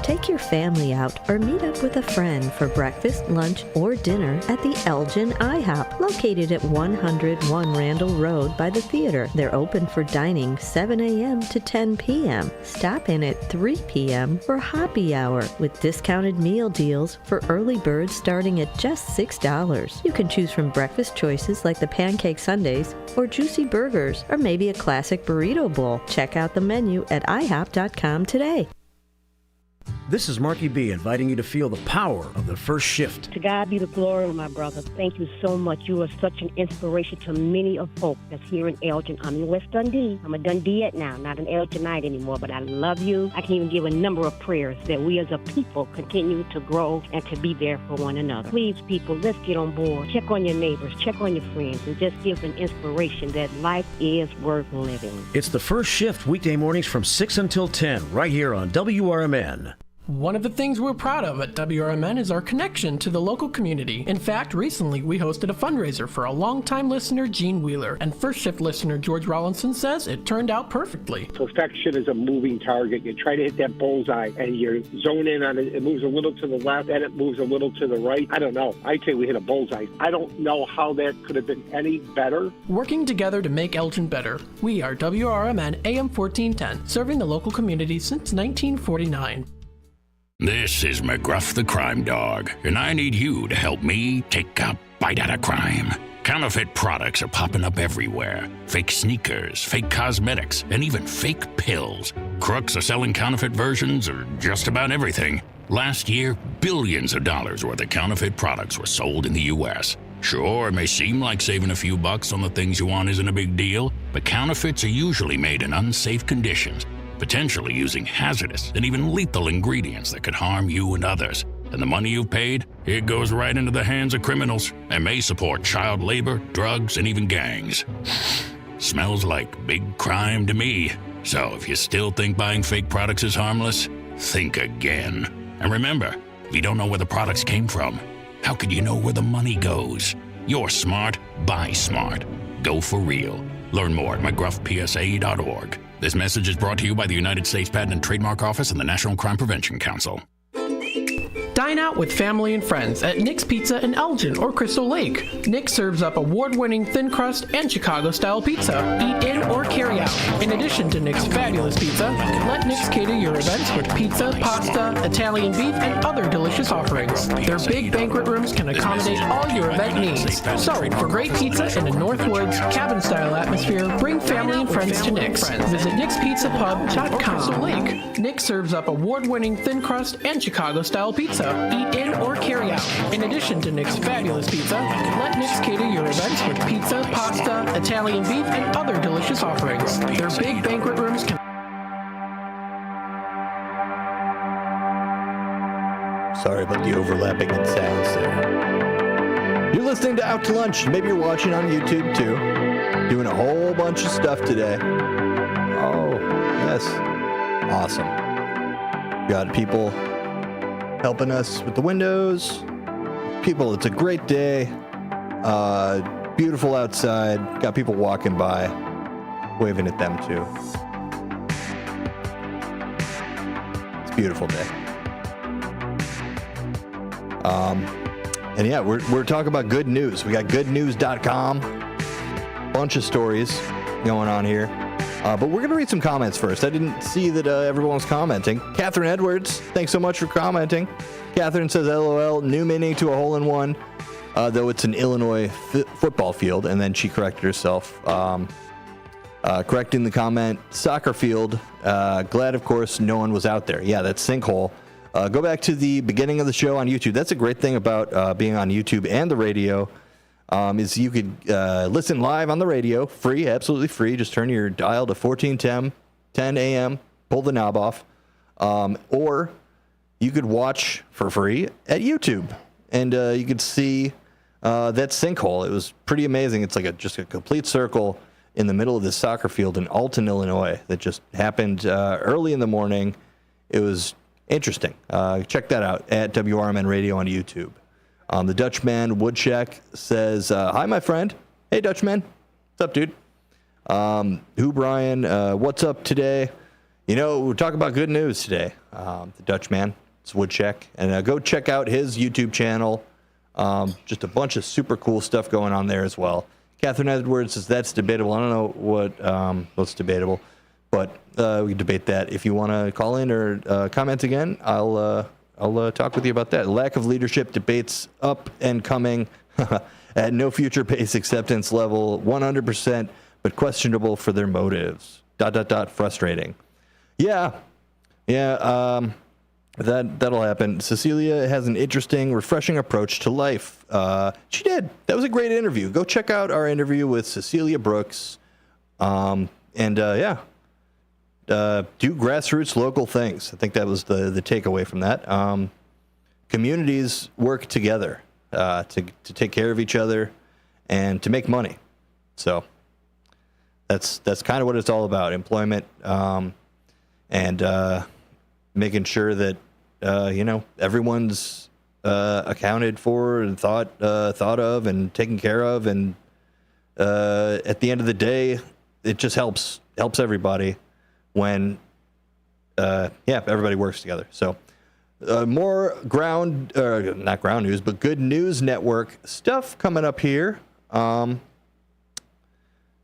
Speaker 4: Take your family out or meet up with a friend for breakfast, lunch, or dinner at the Elgin IHOP, located at 101 Randall Road by the theater. They're open for dining 7 a.m. to 10 p.m. Stop in at 3 p.m. for happy hour with discounted meal deals for early birds starting at just $6. You can choose from breakfast choices like the pancake sundaes or juicy burgers or maybe a classic burrito bowl. Check out the menu at ihop.com today.
Speaker 8: This is Marky B inviting you to feel the power of the first shift.
Speaker 18: To God be the glory, my brother. Thank you so much. You are such an inspiration to many of folk that's here in Elgin. I'm in West Dundee. I'm a Dundeeite now, not an Elginite anymore, but I love you. I can even give a number of prayers that we as a people continue to grow and to be there for one another. Please, people, let's get on board. Check on your neighbors, check on your friends, and just give an inspiration that life is worth living.
Speaker 8: It's the first shift weekday mornings from 6 until 10 right here on WRMN.
Speaker 7: One of the things we're proud of at WRMN is our connection to the local community. In fact, recently we hosted a fundraiser for a longtime listener, Gene Wheeler, and First Shift listener George Rollinson says it turned out perfectly.
Speaker 19: Perfection is a moving target. You try to hit that bullseye and you zone in on it. It moves a little to the left, then it moves a little to the right. I don't know. I'd say we hit a bullseye. I don't know how that could have been any better.
Speaker 7: Working together to make Elgin better. We are WRMN AM 1410, serving the local community since 1949.
Speaker 20: This is McGruff the Crime Dog, and I need you to help me take a bite out of crime. Counterfeit products are popping up everywhere. Fake sneakers, fake cosmetics, and even fake pills. Crooks are selling counterfeit versions of just about everything. Last year, billions of dollars worth of counterfeit products were sold in the U.S. Sure, it may seem like saving a few bucks on the things you want isn't a big deal, but counterfeits are usually made in unsafe conditions, potentially using hazardous and even lethal ingredients that could harm you and others. And the money you've paid, it goes right into the hands of criminals and may support child labor, drugs, and even gangs. Smells like big crime to me. So if you still think buying fake products is harmless, think again. And remember, if you don't know where the products came from, how could you know where the money goes? You're smart, buy smart. Go for real. Learn more at mcgruffpsa.org. This message is brought to you by the United States Patent and Trademark Office and the National Crime Prevention Council.
Speaker 7: Dine out with family and friends at Nick's Pizza in Elgin or Crystal Lake. Nick serves up award-winning thin crust and Chicago-style pizza. Eat in or carry out. In addition to Nick's fabulous pizza, let Nick's cater your events with pizza, pasta, Italian beef, and other delicious offerings. Their big banquet rooms can accommodate all your event needs. So, for great pizza in the Northwoods, cabin-style atmosphere, bring family and friends to Nick's. Visit nickspizzapub.com. Lake. Nick serves up award-winning thin crust and Chicago-style pizza. Eat in or carry out. In addition to Nick's fabulous pizza, let Nick's cater your events with pizza, pasta, Italian beef, and other delicious offerings. Their big banquet rooms can...
Speaker 3: Sorry about the overlapping in sounds there. You're listening to Out to Lunch. Maybe you're watching on YouTube too. Doing a whole bunch of stuff today. Oh, yes. Awesome. Got people helping us with the windows. People, it's a great day. Beautiful outside. Got people walking by, waving at them too. It's a beautiful day. And yeah, we're talking about good news. We got goodnews.com. Bunch of stories going on here. But we're going to read some comments first. I didn't see that everyone was commenting. Catherine Edwards, thanks so much for commenting. Catherine says, LOL, new meaning to a hole-in-one, though it's an Illinois football field. And then she corrected herself, correcting the comment, soccer field. Glad, of course, no one was out there. Yeah, that's sinkhole. Go back to the beginning of the show on YouTube. That's a great thing about being on YouTube and the radio. Is you could listen live on the radio, free, absolutely free. Just turn your dial to 1410 AM, pull the knob off. Or you could watch for free at YouTube. And you could see that sinkhole. It was pretty amazing. It's like just a complete circle in the middle of this soccer field in Alton, Illinois that just happened early in the morning. It was interesting. Check that out at WRMN Radio on YouTube. The Dutchman Woodcheck says, hi, my friend. Hey, Dutchman. What's up, dude? Who, Brian? What's up today? You know, we're talking about good news today. The Dutchman. It's Woodcheck. And go check out his YouTube channel. Just a bunch of super cool stuff going on there as well. Catherine Edwards says, that's debatable. I don't know what's debatable. But we can debate that. If you want to call in or comment again, I'll talk with you about that. Lack of leadership debates up and coming at no future pace acceptance level, 100%, but questionable for their motives. ... Frustrating. Yeah. That'll happen. Cecilia has an interesting, refreshing approach to life. She did. That was a great interview. Go check out our interview with Cecilia Brooks. Do grassroots local things. I think that was the takeaway from that. Communities work together to take care of each other and to make money. So that's kind of what it's all about. Employment and making sure that everyone's accounted for and thought of and taken care of. And at the end of the day, it just helps everybody. When, everybody works together. So, more not ground news, but Good News Network stuff coming up here. And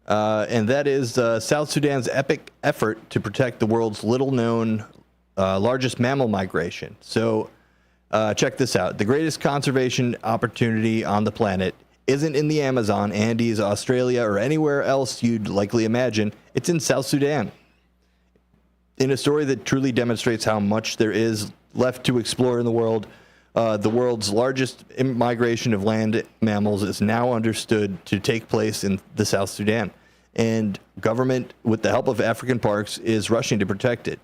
Speaker 3: that is South Sudan's epic effort to protect the world's little-known largest mammal migration. So, check this out. The greatest conservation opportunity on the planet isn't in the Amazon, Andes, Australia, or anywhere else you'd likely imagine. It's in South Sudan. In a story that truly demonstrates how much there is left to explore in the world, the world's largest migration of land mammals is now understood to take place in the South Sudan. And government, with the help of African parks, is rushing to protect it.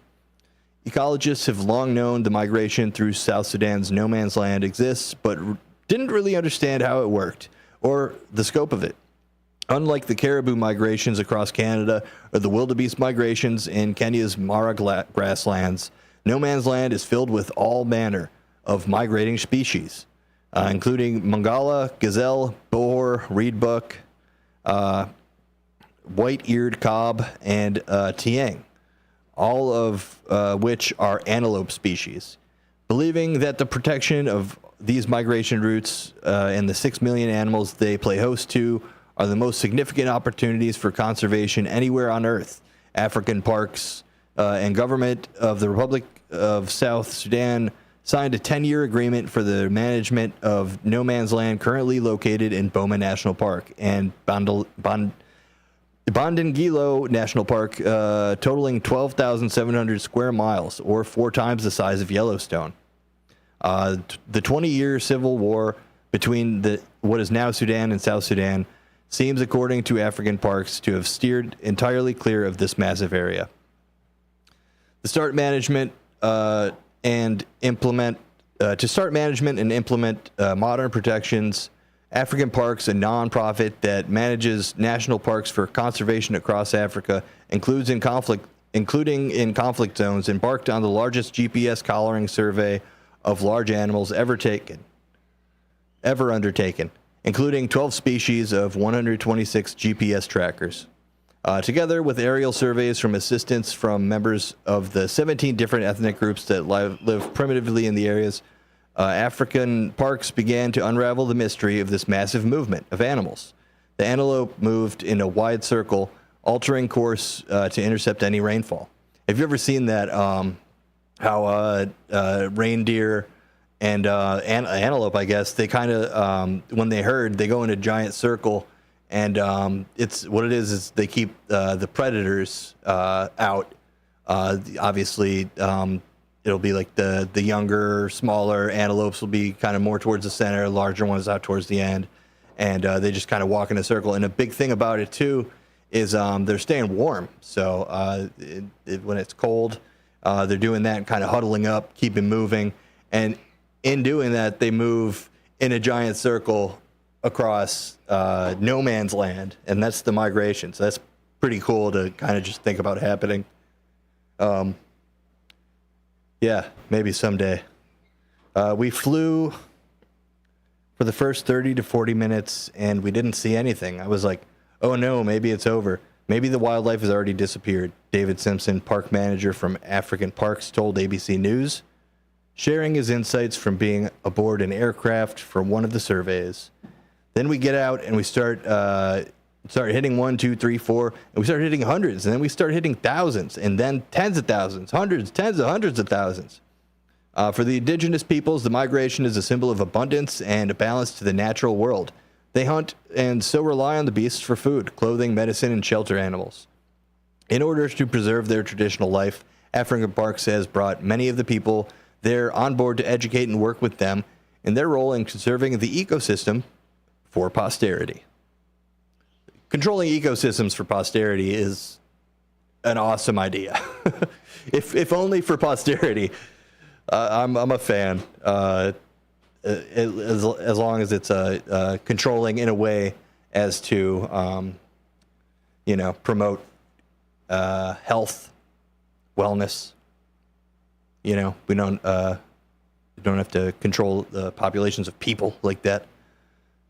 Speaker 3: Ecologists have long known the migration through South Sudan's no man's land exists, but didn't really understand how it worked or the scope of it. Unlike the caribou migrations across Canada or the wildebeest migrations in Kenya's Mara grasslands, no man's land is filled with all manner of migrating species, including Mangala, gazelle, boar, reedbuck, white-eared cob, and tiang, all of which are antelope species. believing that the protection of these migration routes and the 6 million animals they play host to are the most significant opportunities for conservation anywhere on Earth. African parks and government of the Republic of South Sudan signed a 10-year agreement for the management of no man's land currently located in Boma National Park and Bondingilo National Park, totaling 12,700 square miles, or 4 times the size of Yellowstone. The 20-year civil war between what is now Sudan and South Sudan seems, according to African parks, to have steered entirely clear of this massive area. To start management and implement modern protections, African Parks, a nonprofit that manages national parks for conservation across Africa, including in conflict zones, embarked on the largest GPS collaring survey of large animals ever undertaken, including 12 species of 126 GPS trackers. Together with aerial surveys from assistance from members of the 17 different ethnic groups that live primitively in the areas, African parks began to unravel the mystery of this massive movement of animals. The antelope moved in a wide circle, altering course to intercept any rainfall. Have you ever seen that, how reindeer and antelope, I guess, they kind of, when they herd, they go in a giant circle, and it's what it is they keep the predators out. Obviously, it'll be like the younger, smaller antelopes will be kind of more towards the center, larger ones out towards the end, and they just kind of walk in a circle. And a big thing about it too is they're staying warm. So when it's cold, they're doing that and kind of huddling up, keeping moving, and in doing that, they move in a giant circle across no man's land, and that's the migration. So that's pretty cool to kind of just think about happening. Yeah, maybe someday. We flew for the first 30 to 40 minutes, and we didn't see anything. I was like, oh no, maybe it's over. Maybe the wildlife has already disappeared. David Simpson, park manager from African Parks, told ABC News, sharing his insights from being aboard an aircraft for one of the surveys. Then we get out and we start hitting 1, 2, 3, 4, and we start hitting hundreds, and then we start hitting thousands, and then tens of thousands, hundreds, tens of hundreds of thousands. For the indigenous peoples, the migration is a symbol of abundance and a balance to the natural world. They hunt and so rely on the beasts for food, clothing, medicine, and shelter animals. In order to preserve their traditional life, African Parks has brought many of the people there on board to educate and work with them in their role in conserving the ecosystem for posterity. Controlling ecosystems for posterity is an awesome idea. if only for posterity. I'm a fan. As long as it's controlling in a way as to promote health, wellness. We don't have to control the populations of people like that.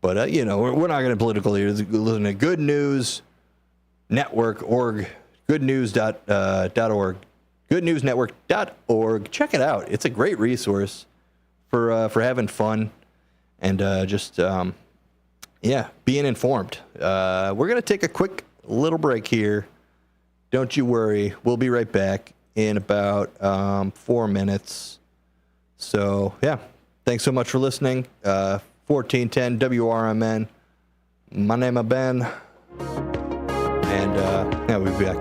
Speaker 3: But we're not going to political here. Listen to Good News Network org, goodnews.org, goodnewsnetwork.org. Check it out. It's a great resource for having fun and being informed. We're going to take a quick little break here. Don't you worry. We'll be right back in about 4 minutes. So, yeah, thanks so much for listening. 1410 WRMN. My name is Ben. And, we'll be back.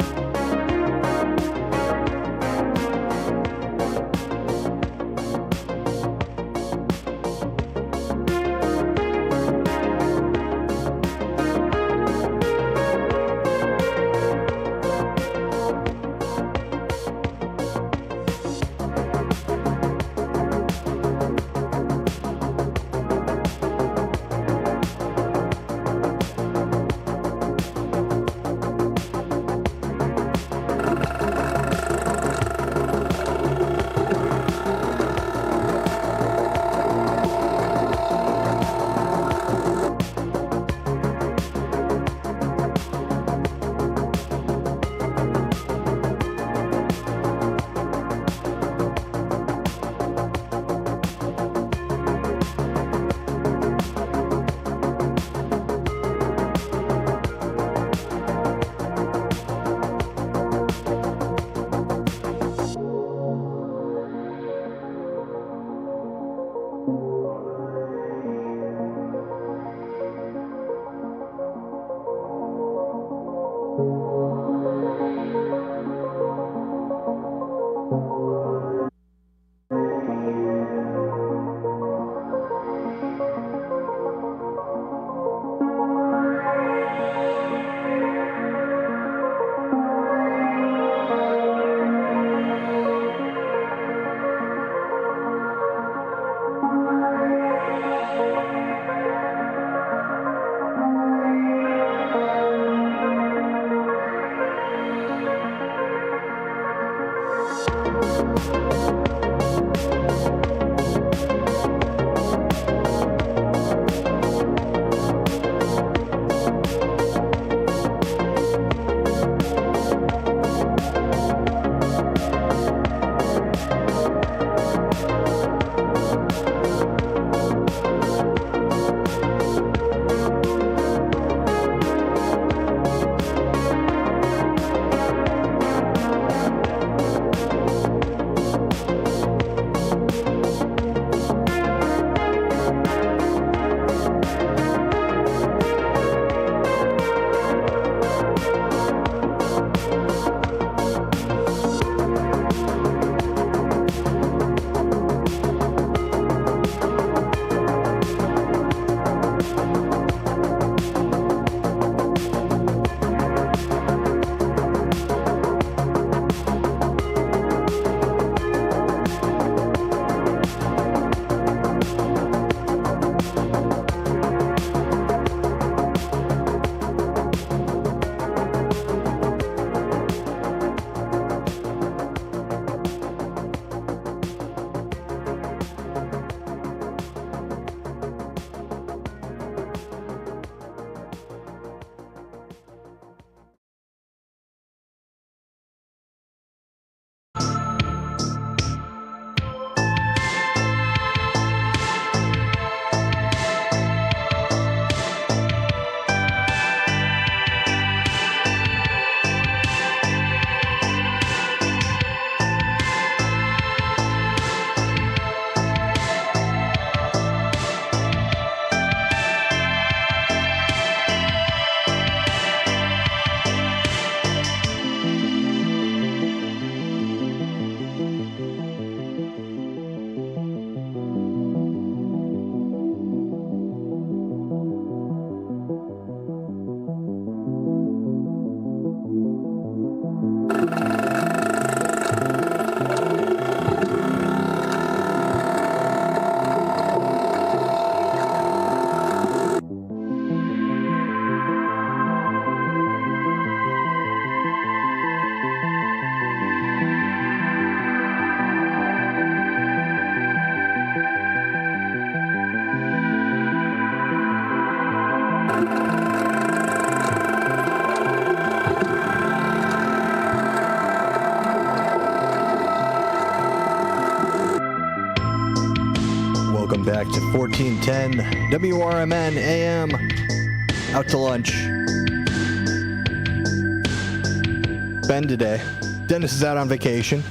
Speaker 3: Welcome back to 1410 WRMN AM. Out to lunch. Ben today. Dennis is out on vacation.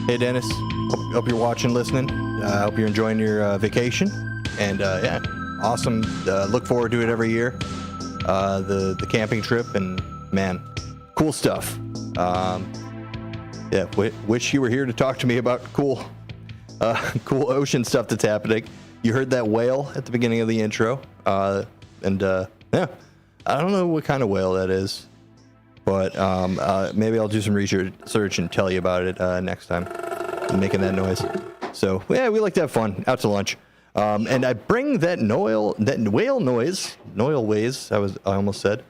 Speaker 3: Hey, Dennis. Hope you're watching, listening. Hope you're enjoying your vacation. And yeah, awesome. Look forward to it every year. The camping trip, and man, cool stuff. Yeah, wish you were here to talk to me about cool ocean stuff that's happening. You heard that whale at the beginning of the intro. Yeah, I don't know what kind of whale that is, but maybe I'll do some research and tell you about it next time. I'm making that noise. So yeah, we like to have fun. Out to lunch. And I bring that whale noise, I almost said,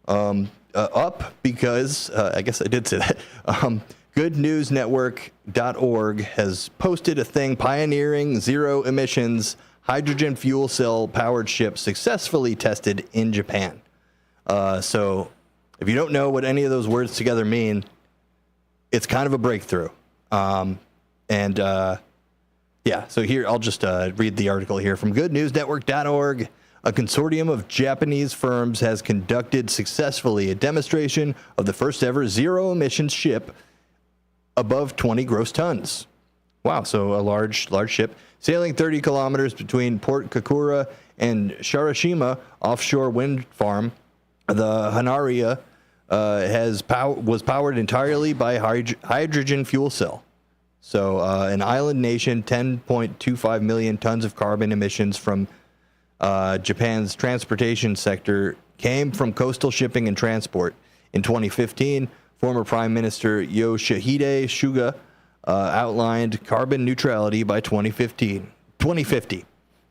Speaker 3: up because I guess I did say that. GoodNewsNetwork.org has posted a thing pioneering zero emissions hydrogen fuel cell powered ship successfully tested in Japan. So if you don't know what any of those words together mean, it's kind of a breakthrough. Yeah, so here, I'll just read the article here from GoodNewsNetwork.org. A consortium of Japanese firms has conducted successfully a demonstration of the first ever zero emissions ship above 20 gross tons. Wow, so a large ship sailing 30 kilometers between Port Kakura and Shirashima offshore wind farm. The Hanaria was powered entirely by hydrogen fuel cell. So an island nation, 10.25 million tons of carbon emissions from Japan's transportation sector came from coastal shipping and transport. In 2015, former Prime Minister Yoshihide Suga outlined carbon neutrality by 2050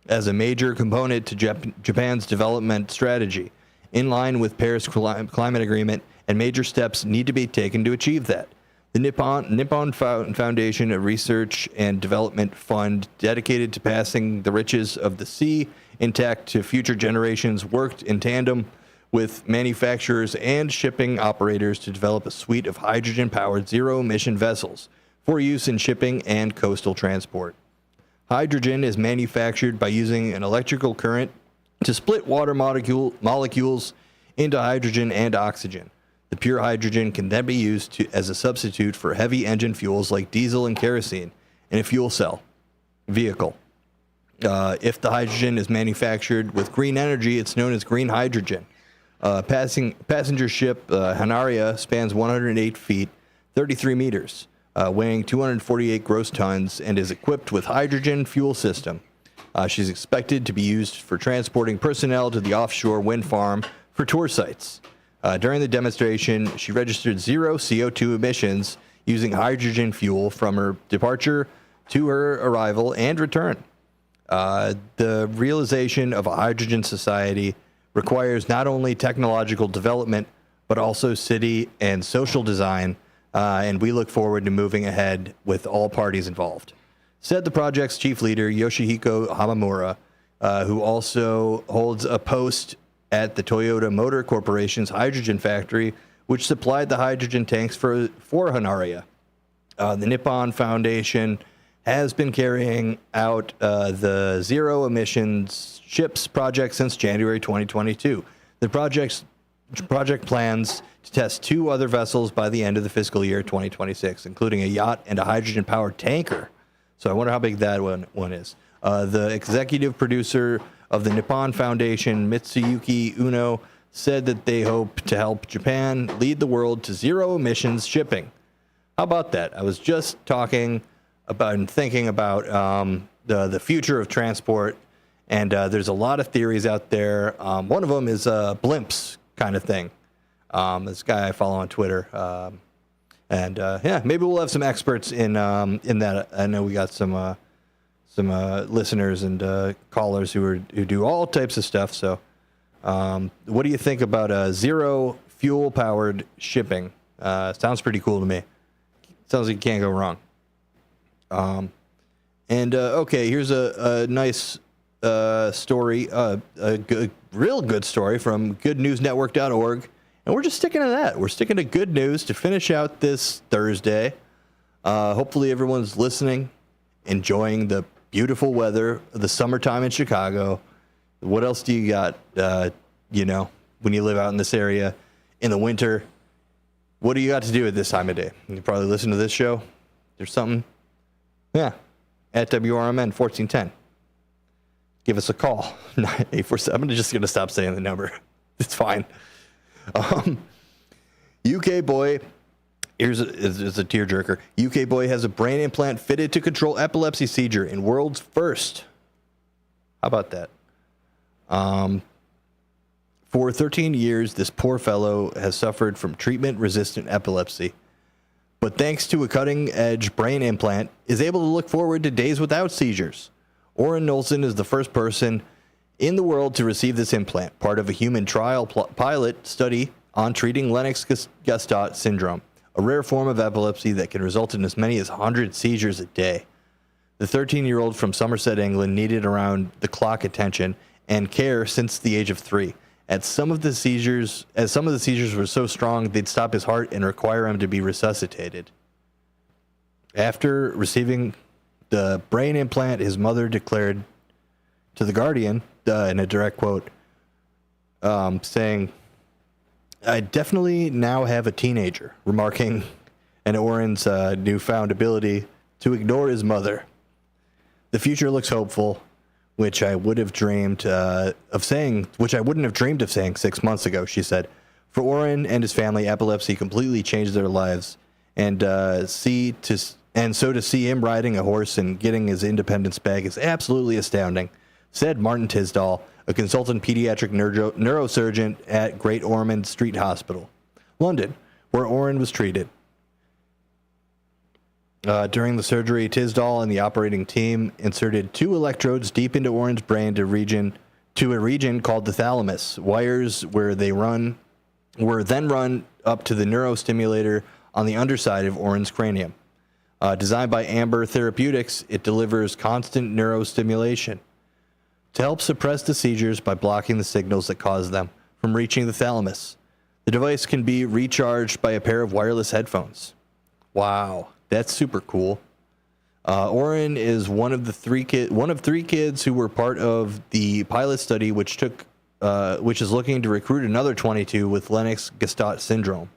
Speaker 3: as a major component to Japan's development strategy. In line with Paris Climate Agreement, and major steps need to be taken to achieve that. The Nippon Foundation, a research and development fund dedicated to passing the riches of the sea intact to future generations, worked in tandem with manufacturers and shipping operators to develop a suite of hydrogen-powered zero-emission vessels for use in shipping and coastal transport. Hydrogen is manufactured by using an electrical current to split water molecules into hydrogen and oxygen. The pure hydrogen can then be used as a substitute for heavy engine fuels like diesel and kerosene in a fuel cell vehicle. If the hydrogen is manufactured with green energy, it's known as green hydrogen. Passenger ship Hanaria spans 108 feet, 33 meters, weighing 248 gross tons, and is equipped with hydrogen fuel system. She's expected to be used for transporting personnel to the offshore wind farm for tour sites. During the demonstration, she registered zero CO2 emissions using hydrogen fuel from her departure to her arrival and return. The realization of a hydrogen society requires not only technological development, but also city and social design, and we look forward to moving ahead with all parties involved, said the project's chief leader, Yoshihiko Hamamura, who also holds a post at the Toyota Motor Corporation's hydrogen factory, which supplied the hydrogen tanks for Hanaria. The Nippon Foundation has been carrying out the zero emissions ships project since January 2022. The project plans to test 2 other vessels by the end of the fiscal year 2026, including a yacht and a hydrogen-powered tanker. So I wonder how big that one is. The executive producer of the Nippon Foundation, Mitsuyuki Uno, said that they hope to help Japan lead the world to zero emissions shipping. How about that? I was just talking about and thinking about the future of transport, and there's a lot of theories out there. One of them is blimps kind of thing. This guy I follow on Twitter. Yeah, maybe we'll have some experts in that. I know we got some listeners and callers who do all types of stuff. So, what do you think about zero fuel powered shipping? Sounds pretty cool to me. Sounds like you can't go wrong. Okay, here's a nice story, real good story from goodnewsnetwork.org. And we're just sticking to that. We're sticking to good news to finish out this Thursday. Hopefully everyone's listening, enjoying the beautiful weather, the summertime in Chicago. What else do you got, when you live out in this area in the winter? What do you got to do at this time of day? You probably listen to this show. There's something. Yeah. At WRMN 1410. Give us a call. 847. I'm just going to stop saying the number. It's fine. UK boy, here's a tearjerker. UK boy has a brain implant fitted to control epilepsy seizure in world's first. How about that? For 13 years, this poor fellow has suffered from treatment-resistant epilepsy. But thanks to a cutting-edge brain implant, is able to look forward to days without seizures. Oren Nolson is the first person in the world to receive this implant, part of a human trial pilot study on treating Lennox-Gastaut syndrome, a rare form of epilepsy that can result in as many as 100 seizures a day. The 13-year-old from Somerset, England, needed around-the-clock attention and care since the age of 3. As some of the seizures were so strong, they'd stop his heart and require him to be resuscitated. After receiving the brain implant, his mother declared to The Guardian, in a direct quote, saying, "I definitely now have a teenager," remarking on Oren's newfound ability to ignore his mother. "The future looks hopeful. which I would have dreamed which I wouldn't have dreamed of saying 6 months ago, she said. For Oren and his family, epilepsy completely changed their lives, and so to see him riding a horse and getting his independence back is absolutely astounding, said Martin Tisdall, a consultant pediatric neurosurgeon at Great Ormond Street Hospital, London, where Oren was treated. During the surgery, Tisdall and the operating team inserted 2 electrodes deep into Oren's brain to a region called the thalamus. Wires were then run up to the neurostimulator on the underside of Oren's cranium. Designed by Amber Therapeutics, it delivers constant neurostimulation to help suppress the seizures by blocking the signals that cause them from reaching the thalamus. The device can be recharged by a pair of wireless headphones. Wow, that's super cool. Oren is one of 3 kids who were part of the pilot study, which is looking to recruit another 22 with Lennox-Gastaut syndrome.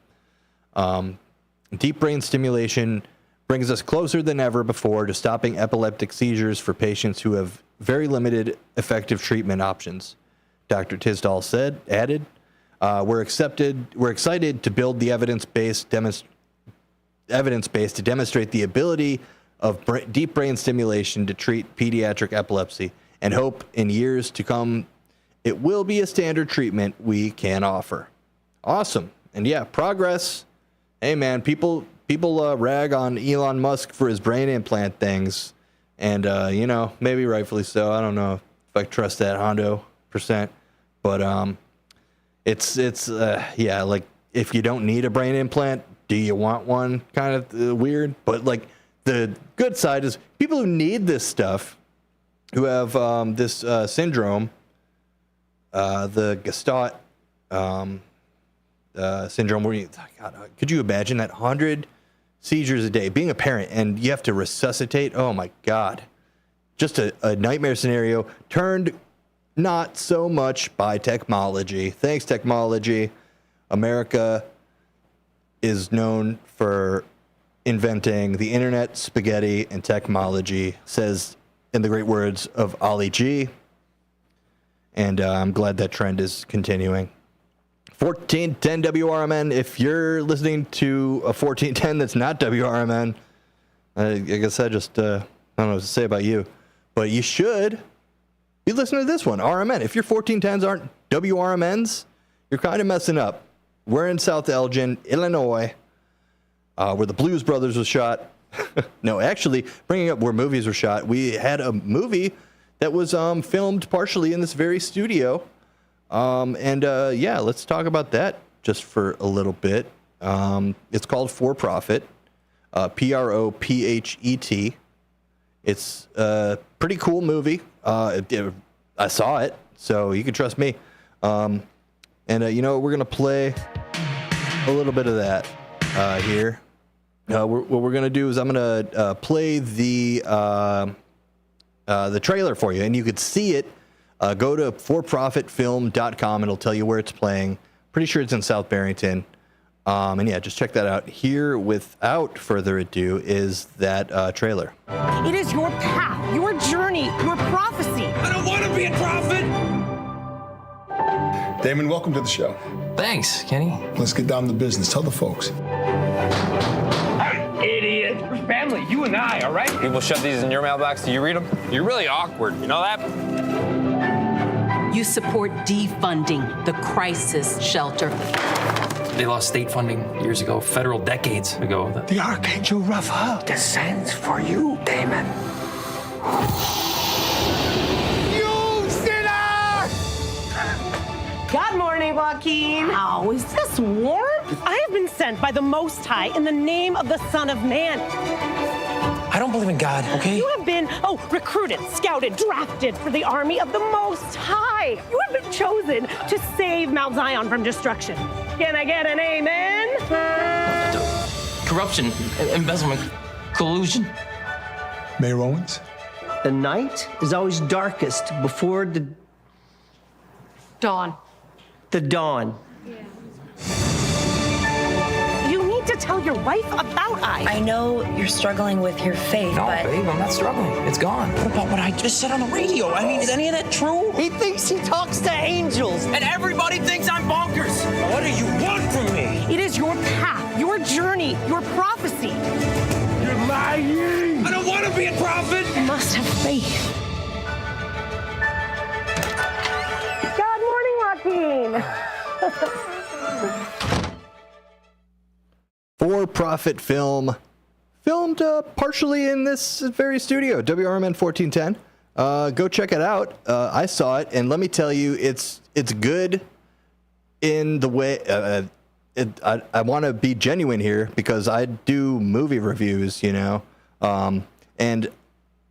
Speaker 3: Deep brain stimulation brings us closer than ever before to stopping epileptic seizures for patients who have very limited effective treatment options. Dr. Tisdall added, we're excited to build the evidence base to demonstrate the ability of deep brain stimulation to treat pediatric epilepsy, and hope in years to come it will be a standard treatment we can offer. Awesome. And yeah, progress. Hey man, people rag on Elon Musk for his brain implant things, and maybe rightfully so. I don't know if I trust that Hondo %, but it's like, if you don't need a brain implant, do you want one? Kind of weird, but like the good side is people who need this stuff, who have this syndrome, the Gastaut syndrome, where could you imagine that 100 seizures a day, being a parent, and you have to resuscitate? Oh my God, just a nightmare scenario turned not so much by technology. Thanks, technology. America is known for inventing the internet, spaghetti, and technology, says in the great words of Ali G. And I'm glad that trend is continuing. 1410 WRMN. If you're listening to a 1410 that's not WRMN, I guess I just I don't know what to say about you, but you should be listening to this one, RMN. If your 1410s aren't WRMNs, you're kind of messing up. We're in South Elgin, Illinois, where the Blues Brothers was shot. No, actually, bringing up where movies were shot, we had a movie that was filmed partially in this very studio. Let's talk about that just for a little bit. It's called For Profit, Prophet. It's a pretty cool movie. I saw it, so you can trust me. We're going to play a little bit of that here. What we're going to do is I'm going to play the trailer for you, and you could see it. Go to forprofitfilm.com. It'll tell you where it's playing. Pretty sure it's in South Barrington. Just check that out. Here, without further ado, is that trailer.
Speaker 21: It is your path, your journey, your prophecy.
Speaker 22: I don't want to be a prophet.
Speaker 23: Damon, welcome to the show.
Speaker 22: Thanks, Kenny.
Speaker 23: Let's get down to business. Tell the folks.
Speaker 22: Idiot. We're family, you and I, all right?
Speaker 24: People shove these in your mailbox. Do you read them? You're really awkward. You know that?
Speaker 25: You support defunding the crisis shelter.
Speaker 22: They lost state funding years ago, federal decades ago.
Speaker 23: The Archangel Raphael descends for you, Damon.
Speaker 21: You sinner! Good morning, Joaquin. Oh, is this warm? I have been sent by the Most High in the name of the Son of Man.
Speaker 22: I don't believe in God, okay?
Speaker 21: You have been, recruited, scouted, drafted for the army of the Most High. You have been chosen to save Mount Zion from destruction. Can I get an amen?
Speaker 22: Corruption, embezzlement, collusion.
Speaker 23: Mayor Owens?
Speaker 26: The night is always darkest before the
Speaker 21: dawn.
Speaker 26: The dawn.
Speaker 21: You need need to tell your wife about
Speaker 1: I know you're struggling with your faith,
Speaker 23: No,
Speaker 1: but...
Speaker 23: babe, I'm not struggling. It's gone. What about what I just said on the radio? I mean, is any of that true?
Speaker 26: He thinks he talks to angels.
Speaker 23: And everybody thinks I'm bonkers. What do you want from me?
Speaker 21: It is your path, your journey, your prophecy.
Speaker 23: You're lying. I don't want to be a prophet.
Speaker 21: You must have faith. Good morning, Joaquin.
Speaker 3: For-profit film, filmed partially in this very studio, WRMN 1410. Go check it out. I saw it, and let me tell you, it's good in the way. I want to be genuine here because I do movie reviews, you know, and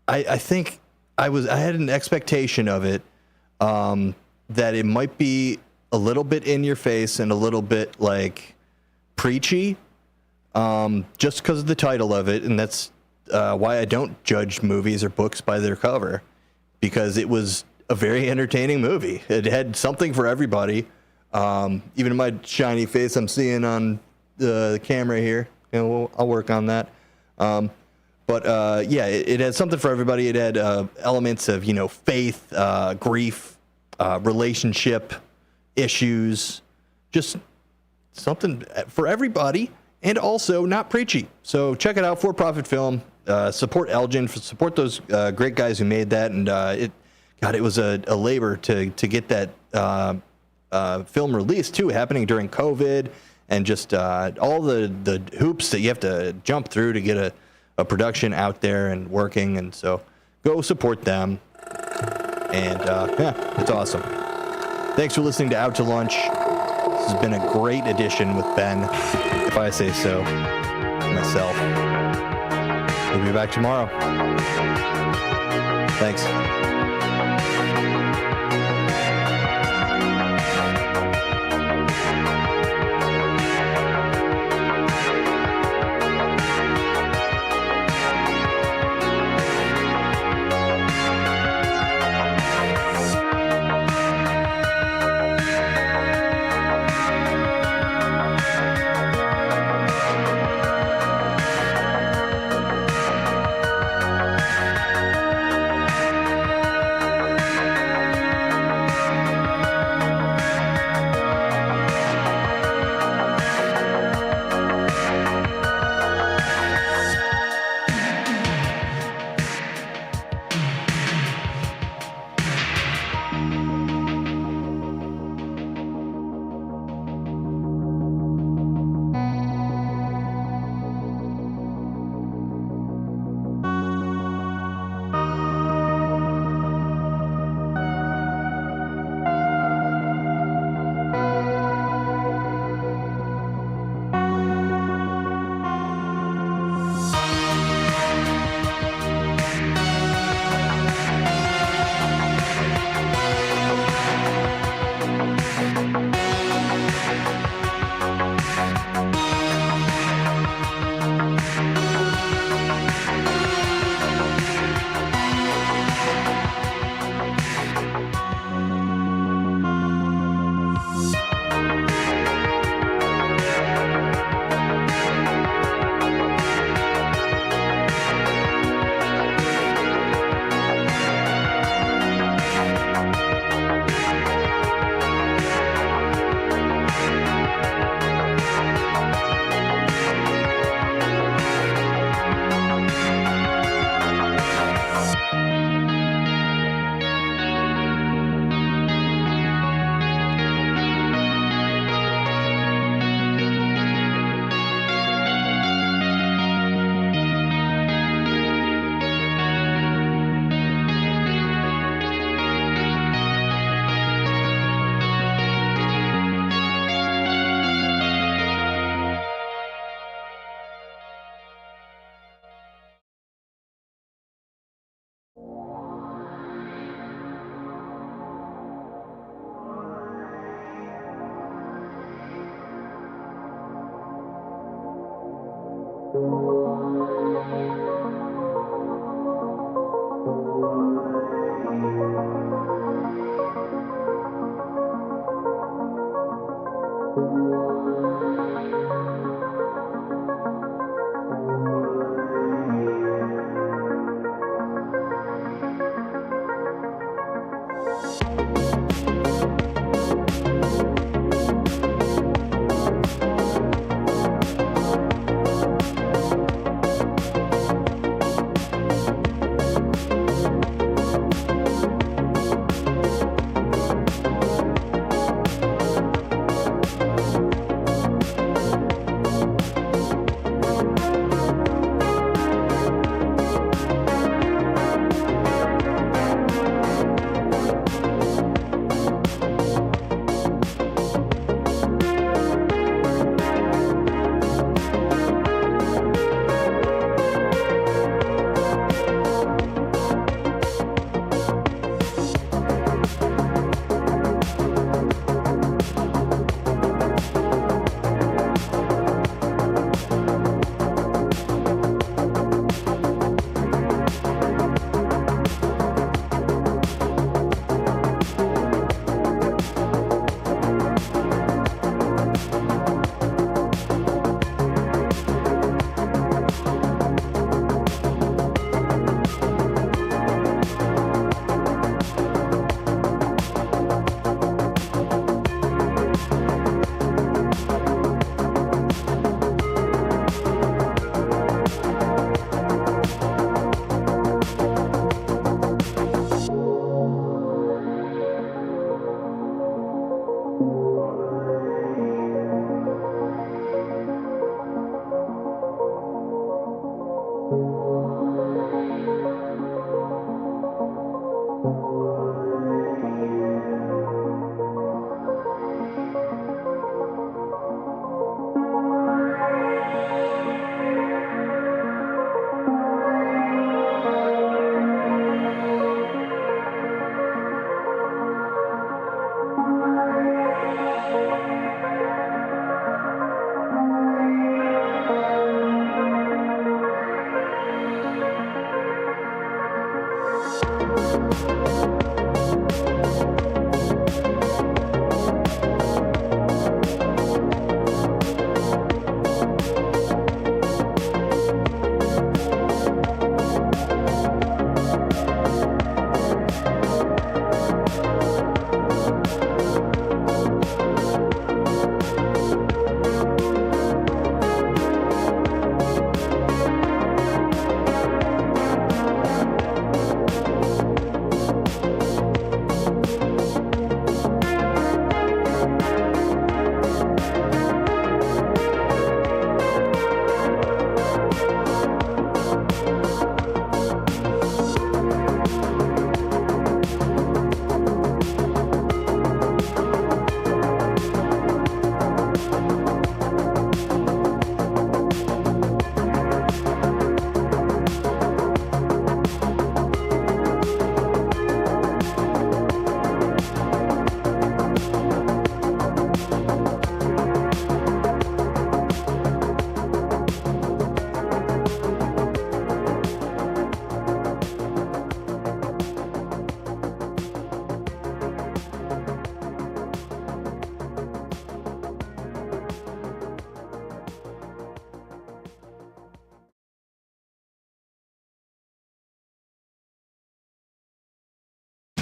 Speaker 3: I think I had an expectation of it that it might be a little bit in your face and a little bit like preachy. Just because of the title of it, and that's why I don't judge movies or books by their cover, because it was a very entertaining movie. It had something for everybody. Even my shiny face I'm seeing on the camera here, you know, I'll work on that. But yeah, it had something for everybody. It had elements of, you know, faith, grief, relationship issues, just something for everybody. And also not preachy. So check it out, for-profit film. Support Elgin, support those great guys who made that. And it was a labor to get that film released too, happening during COVID, and just all the hoops that you have to jump through to get a production out there and working. And so go support them. And yeah, it's awesome. Thanks for listening to Out to Lunch. This has been a great edition with Ben, if I say so myself. We'll be back tomorrow. Thanks.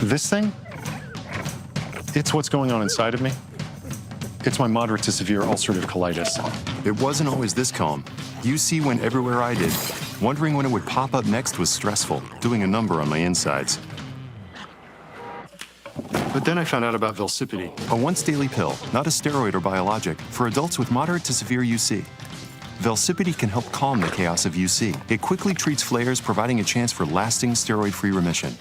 Speaker 2: This thing? It's what's going on inside of me. It's my moderate to severe ulcerative colitis.
Speaker 5: It wasn't always this calm. UC went everywhere I did. Wondering when it would pop up next was stressful, doing a number on my insides.
Speaker 2: But then I found out about Velsipity.
Speaker 5: A once-daily pill, not a steroid or biologic, for adults with moderate to severe UC. Velsipity can help calm the chaos of UC. It quickly treats flares, providing a chance for lasting steroid-free remission.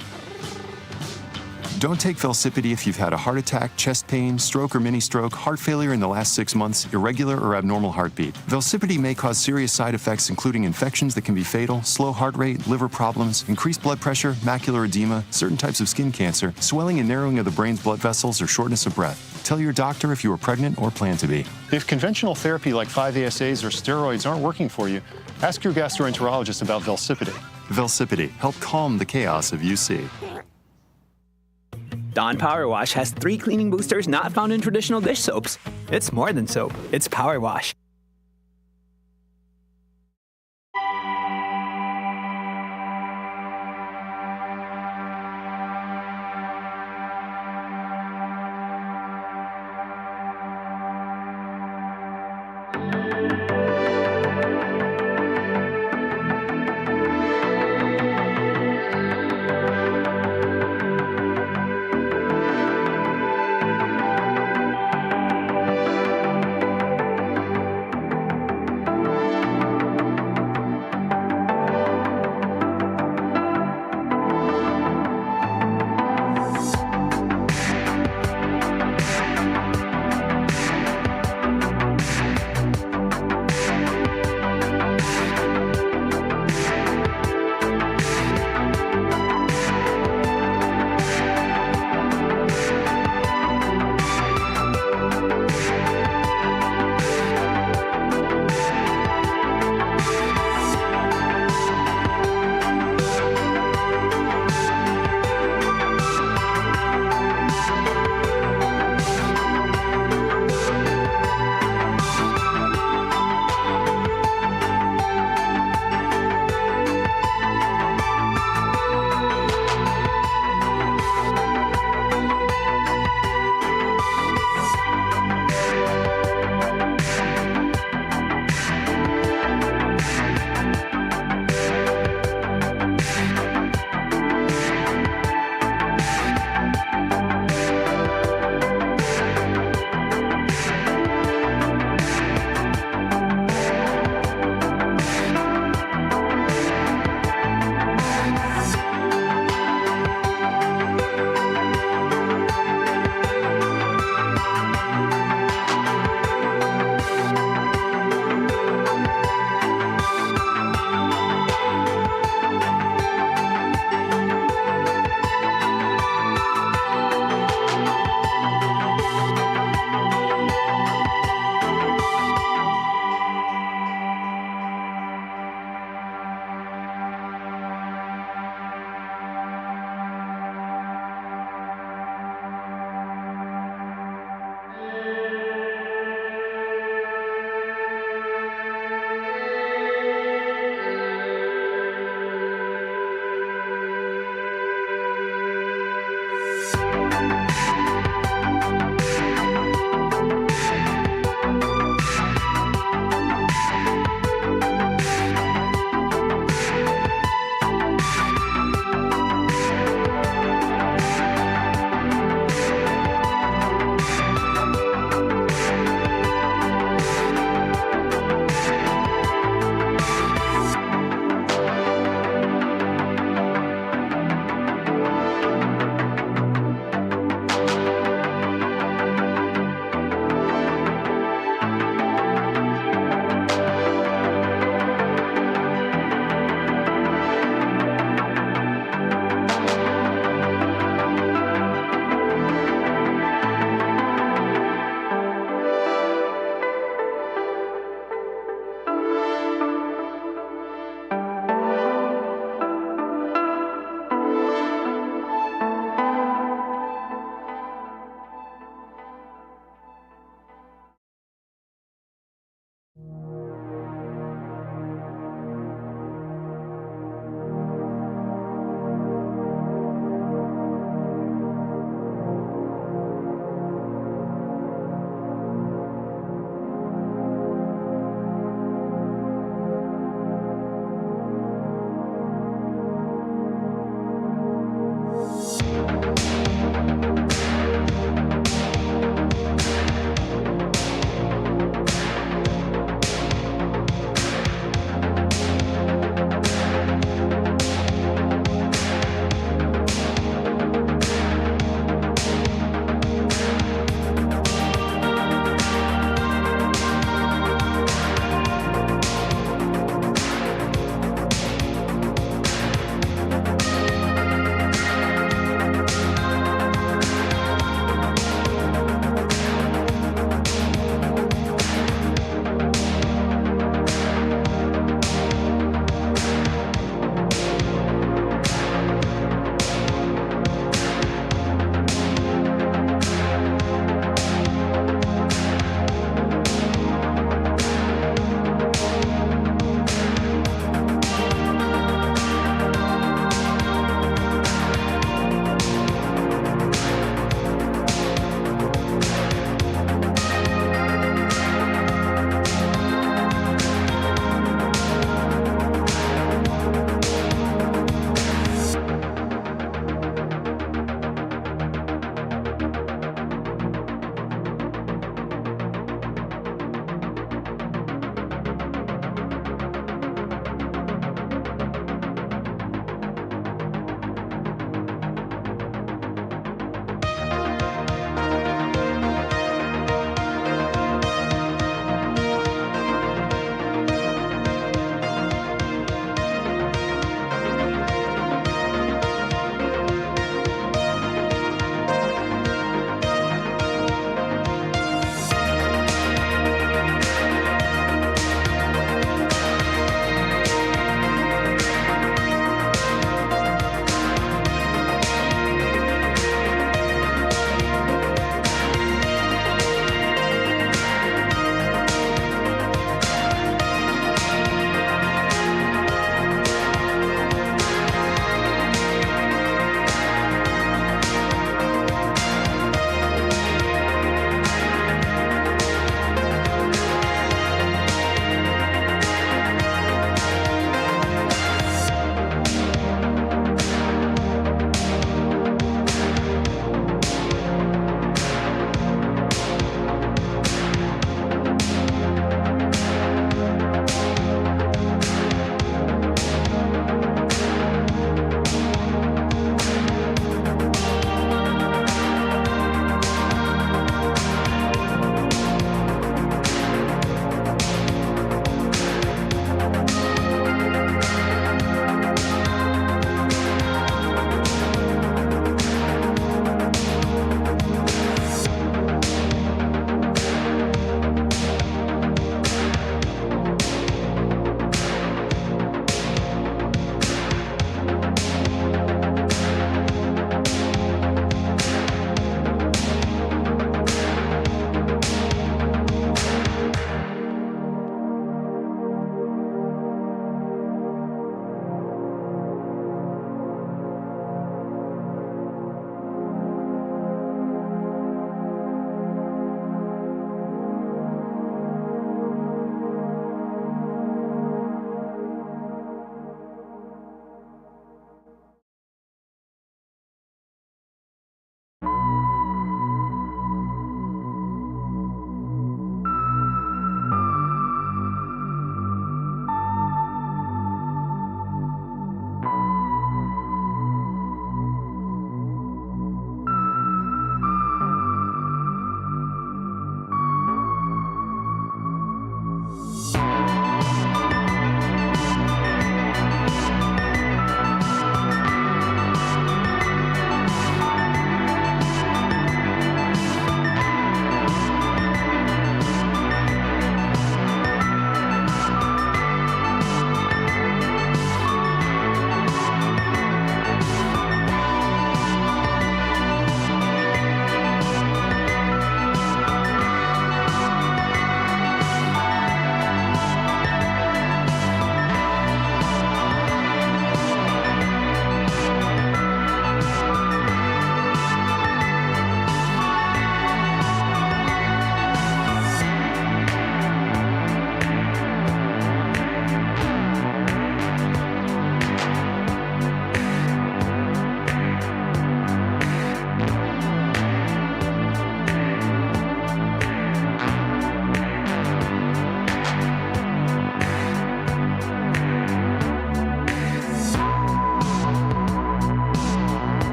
Speaker 5: Don't take Velsipity if you've had a heart attack, chest pain, stroke or mini-stroke, heart failure in the last 6 months, irregular or abnormal heartbeat. Velsipity may cause serious side effects including infections that can be fatal, slow heart rate, liver problems, increased blood pressure, macular edema, certain types of skin cancer, swelling and narrowing of the brain's blood vessels, or shortness of breath. Tell your doctor if you are pregnant or plan to be.
Speaker 2: If conventional therapy like 5-ASAs or steroids aren't working for you, ask your gastroenterologist about Velsipity.
Speaker 5: Velsipity, help calm the chaos of UC.
Speaker 6: Dawn Power Wash has 3 cleaning boosters not found in traditional dish soaps. It's more than soap, it's power wash.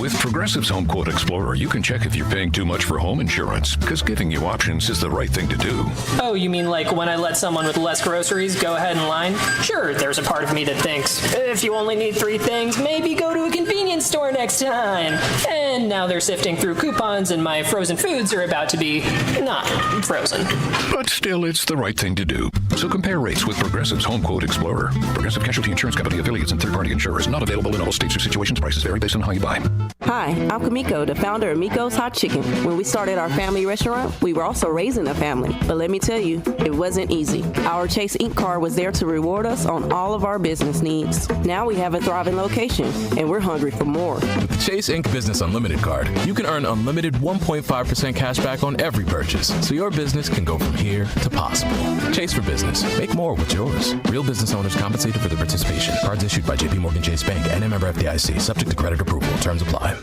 Speaker 9: With Progressive's Home Quote Explorer, you can check if you're paying too much for home insurance, because giving you options is the right thing to do.
Speaker 22: Oh, you mean like when I let someone with less groceries go ahead in line? Sure, there's a part of me that thinks, if you only need 3 things, maybe go to a convenience store next time. And now they're sifting through coupons and my frozen foods are about to be not frozen.
Speaker 9: But still, it's the right thing to do. So compare rates with Progressive's Home Quote Explorer. Progressive Casualty Insurance Company affiliates and third-party insurers. Not available in all states or situations. Prices vary based on how you buy.
Speaker 10: Hi, I'm Kamiko, the founder of Miko's Hot Chicken. When we started our family restaurant, we were also raising a family. But let me tell you, it wasn't easy. Our Chase Inc. card was there to reward us on all of our business needs. Now we have a thriving location, and we're hungry for more.
Speaker 11: With the Chase Inc. Business Unlimited card, you can earn unlimited 1.5% cash back on every purchase, so your business can go from here to possible. Chase for Business. Make more with yours. Real business owners compensated for their participation. Cards issued by JPMorgan Chase Bank and a member FDIC. Subject to credit approval. Terms apply.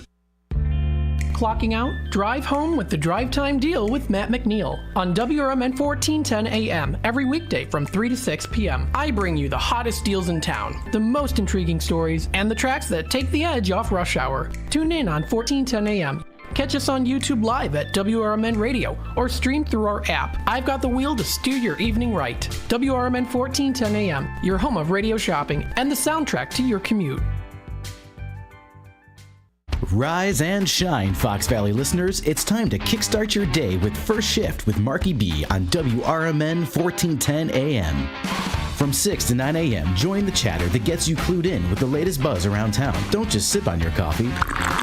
Speaker 7: Clocking out? Drive home with the Drive Time Deal with Matt McNeil on WRMN 1410 AM every weekday from 3 to 6 p.m. I bring you the hottest deals in town, the most intriguing stories, and the tracks that take the edge off rush hour. Tune in on 1410 AM. Catch us on YouTube Live at WRMN Radio or stream through our app. I've got the wheel to steer your evening right. WRMN 1410 AM, your home of radio shopping and the soundtrack to your commute.
Speaker 13: Rise and shine, Fox Valley listeners. It's time to kickstart your day with First Shift with Marky B on WRMN 1410 AM. From 6 to 9 a.m., join the chatter that gets you clued in with the latest buzz around town. Don't just sip on your coffee.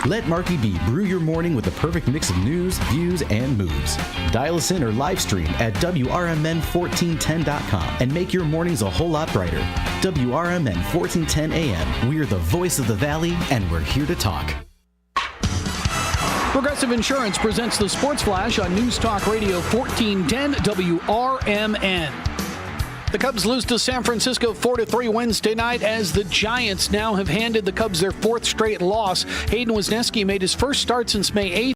Speaker 13: Let Marky B brew your morning with the perfect mix of news, views, and moves. Dial us in or live stream at WRMN1410.com and make your mornings a whole lot brighter. WRMN 1410 AM. We're the voice of the Valley, and we're here to talk.
Speaker 14: Progressive Insurance presents the Sports Flash on News Talk Radio 1410 WRMN. The Cubs lose to San Francisco 4-3 Wednesday night as the Giants now have handed the Cubs their 4th straight loss. Hayden Wesneski made his first start since May 8th.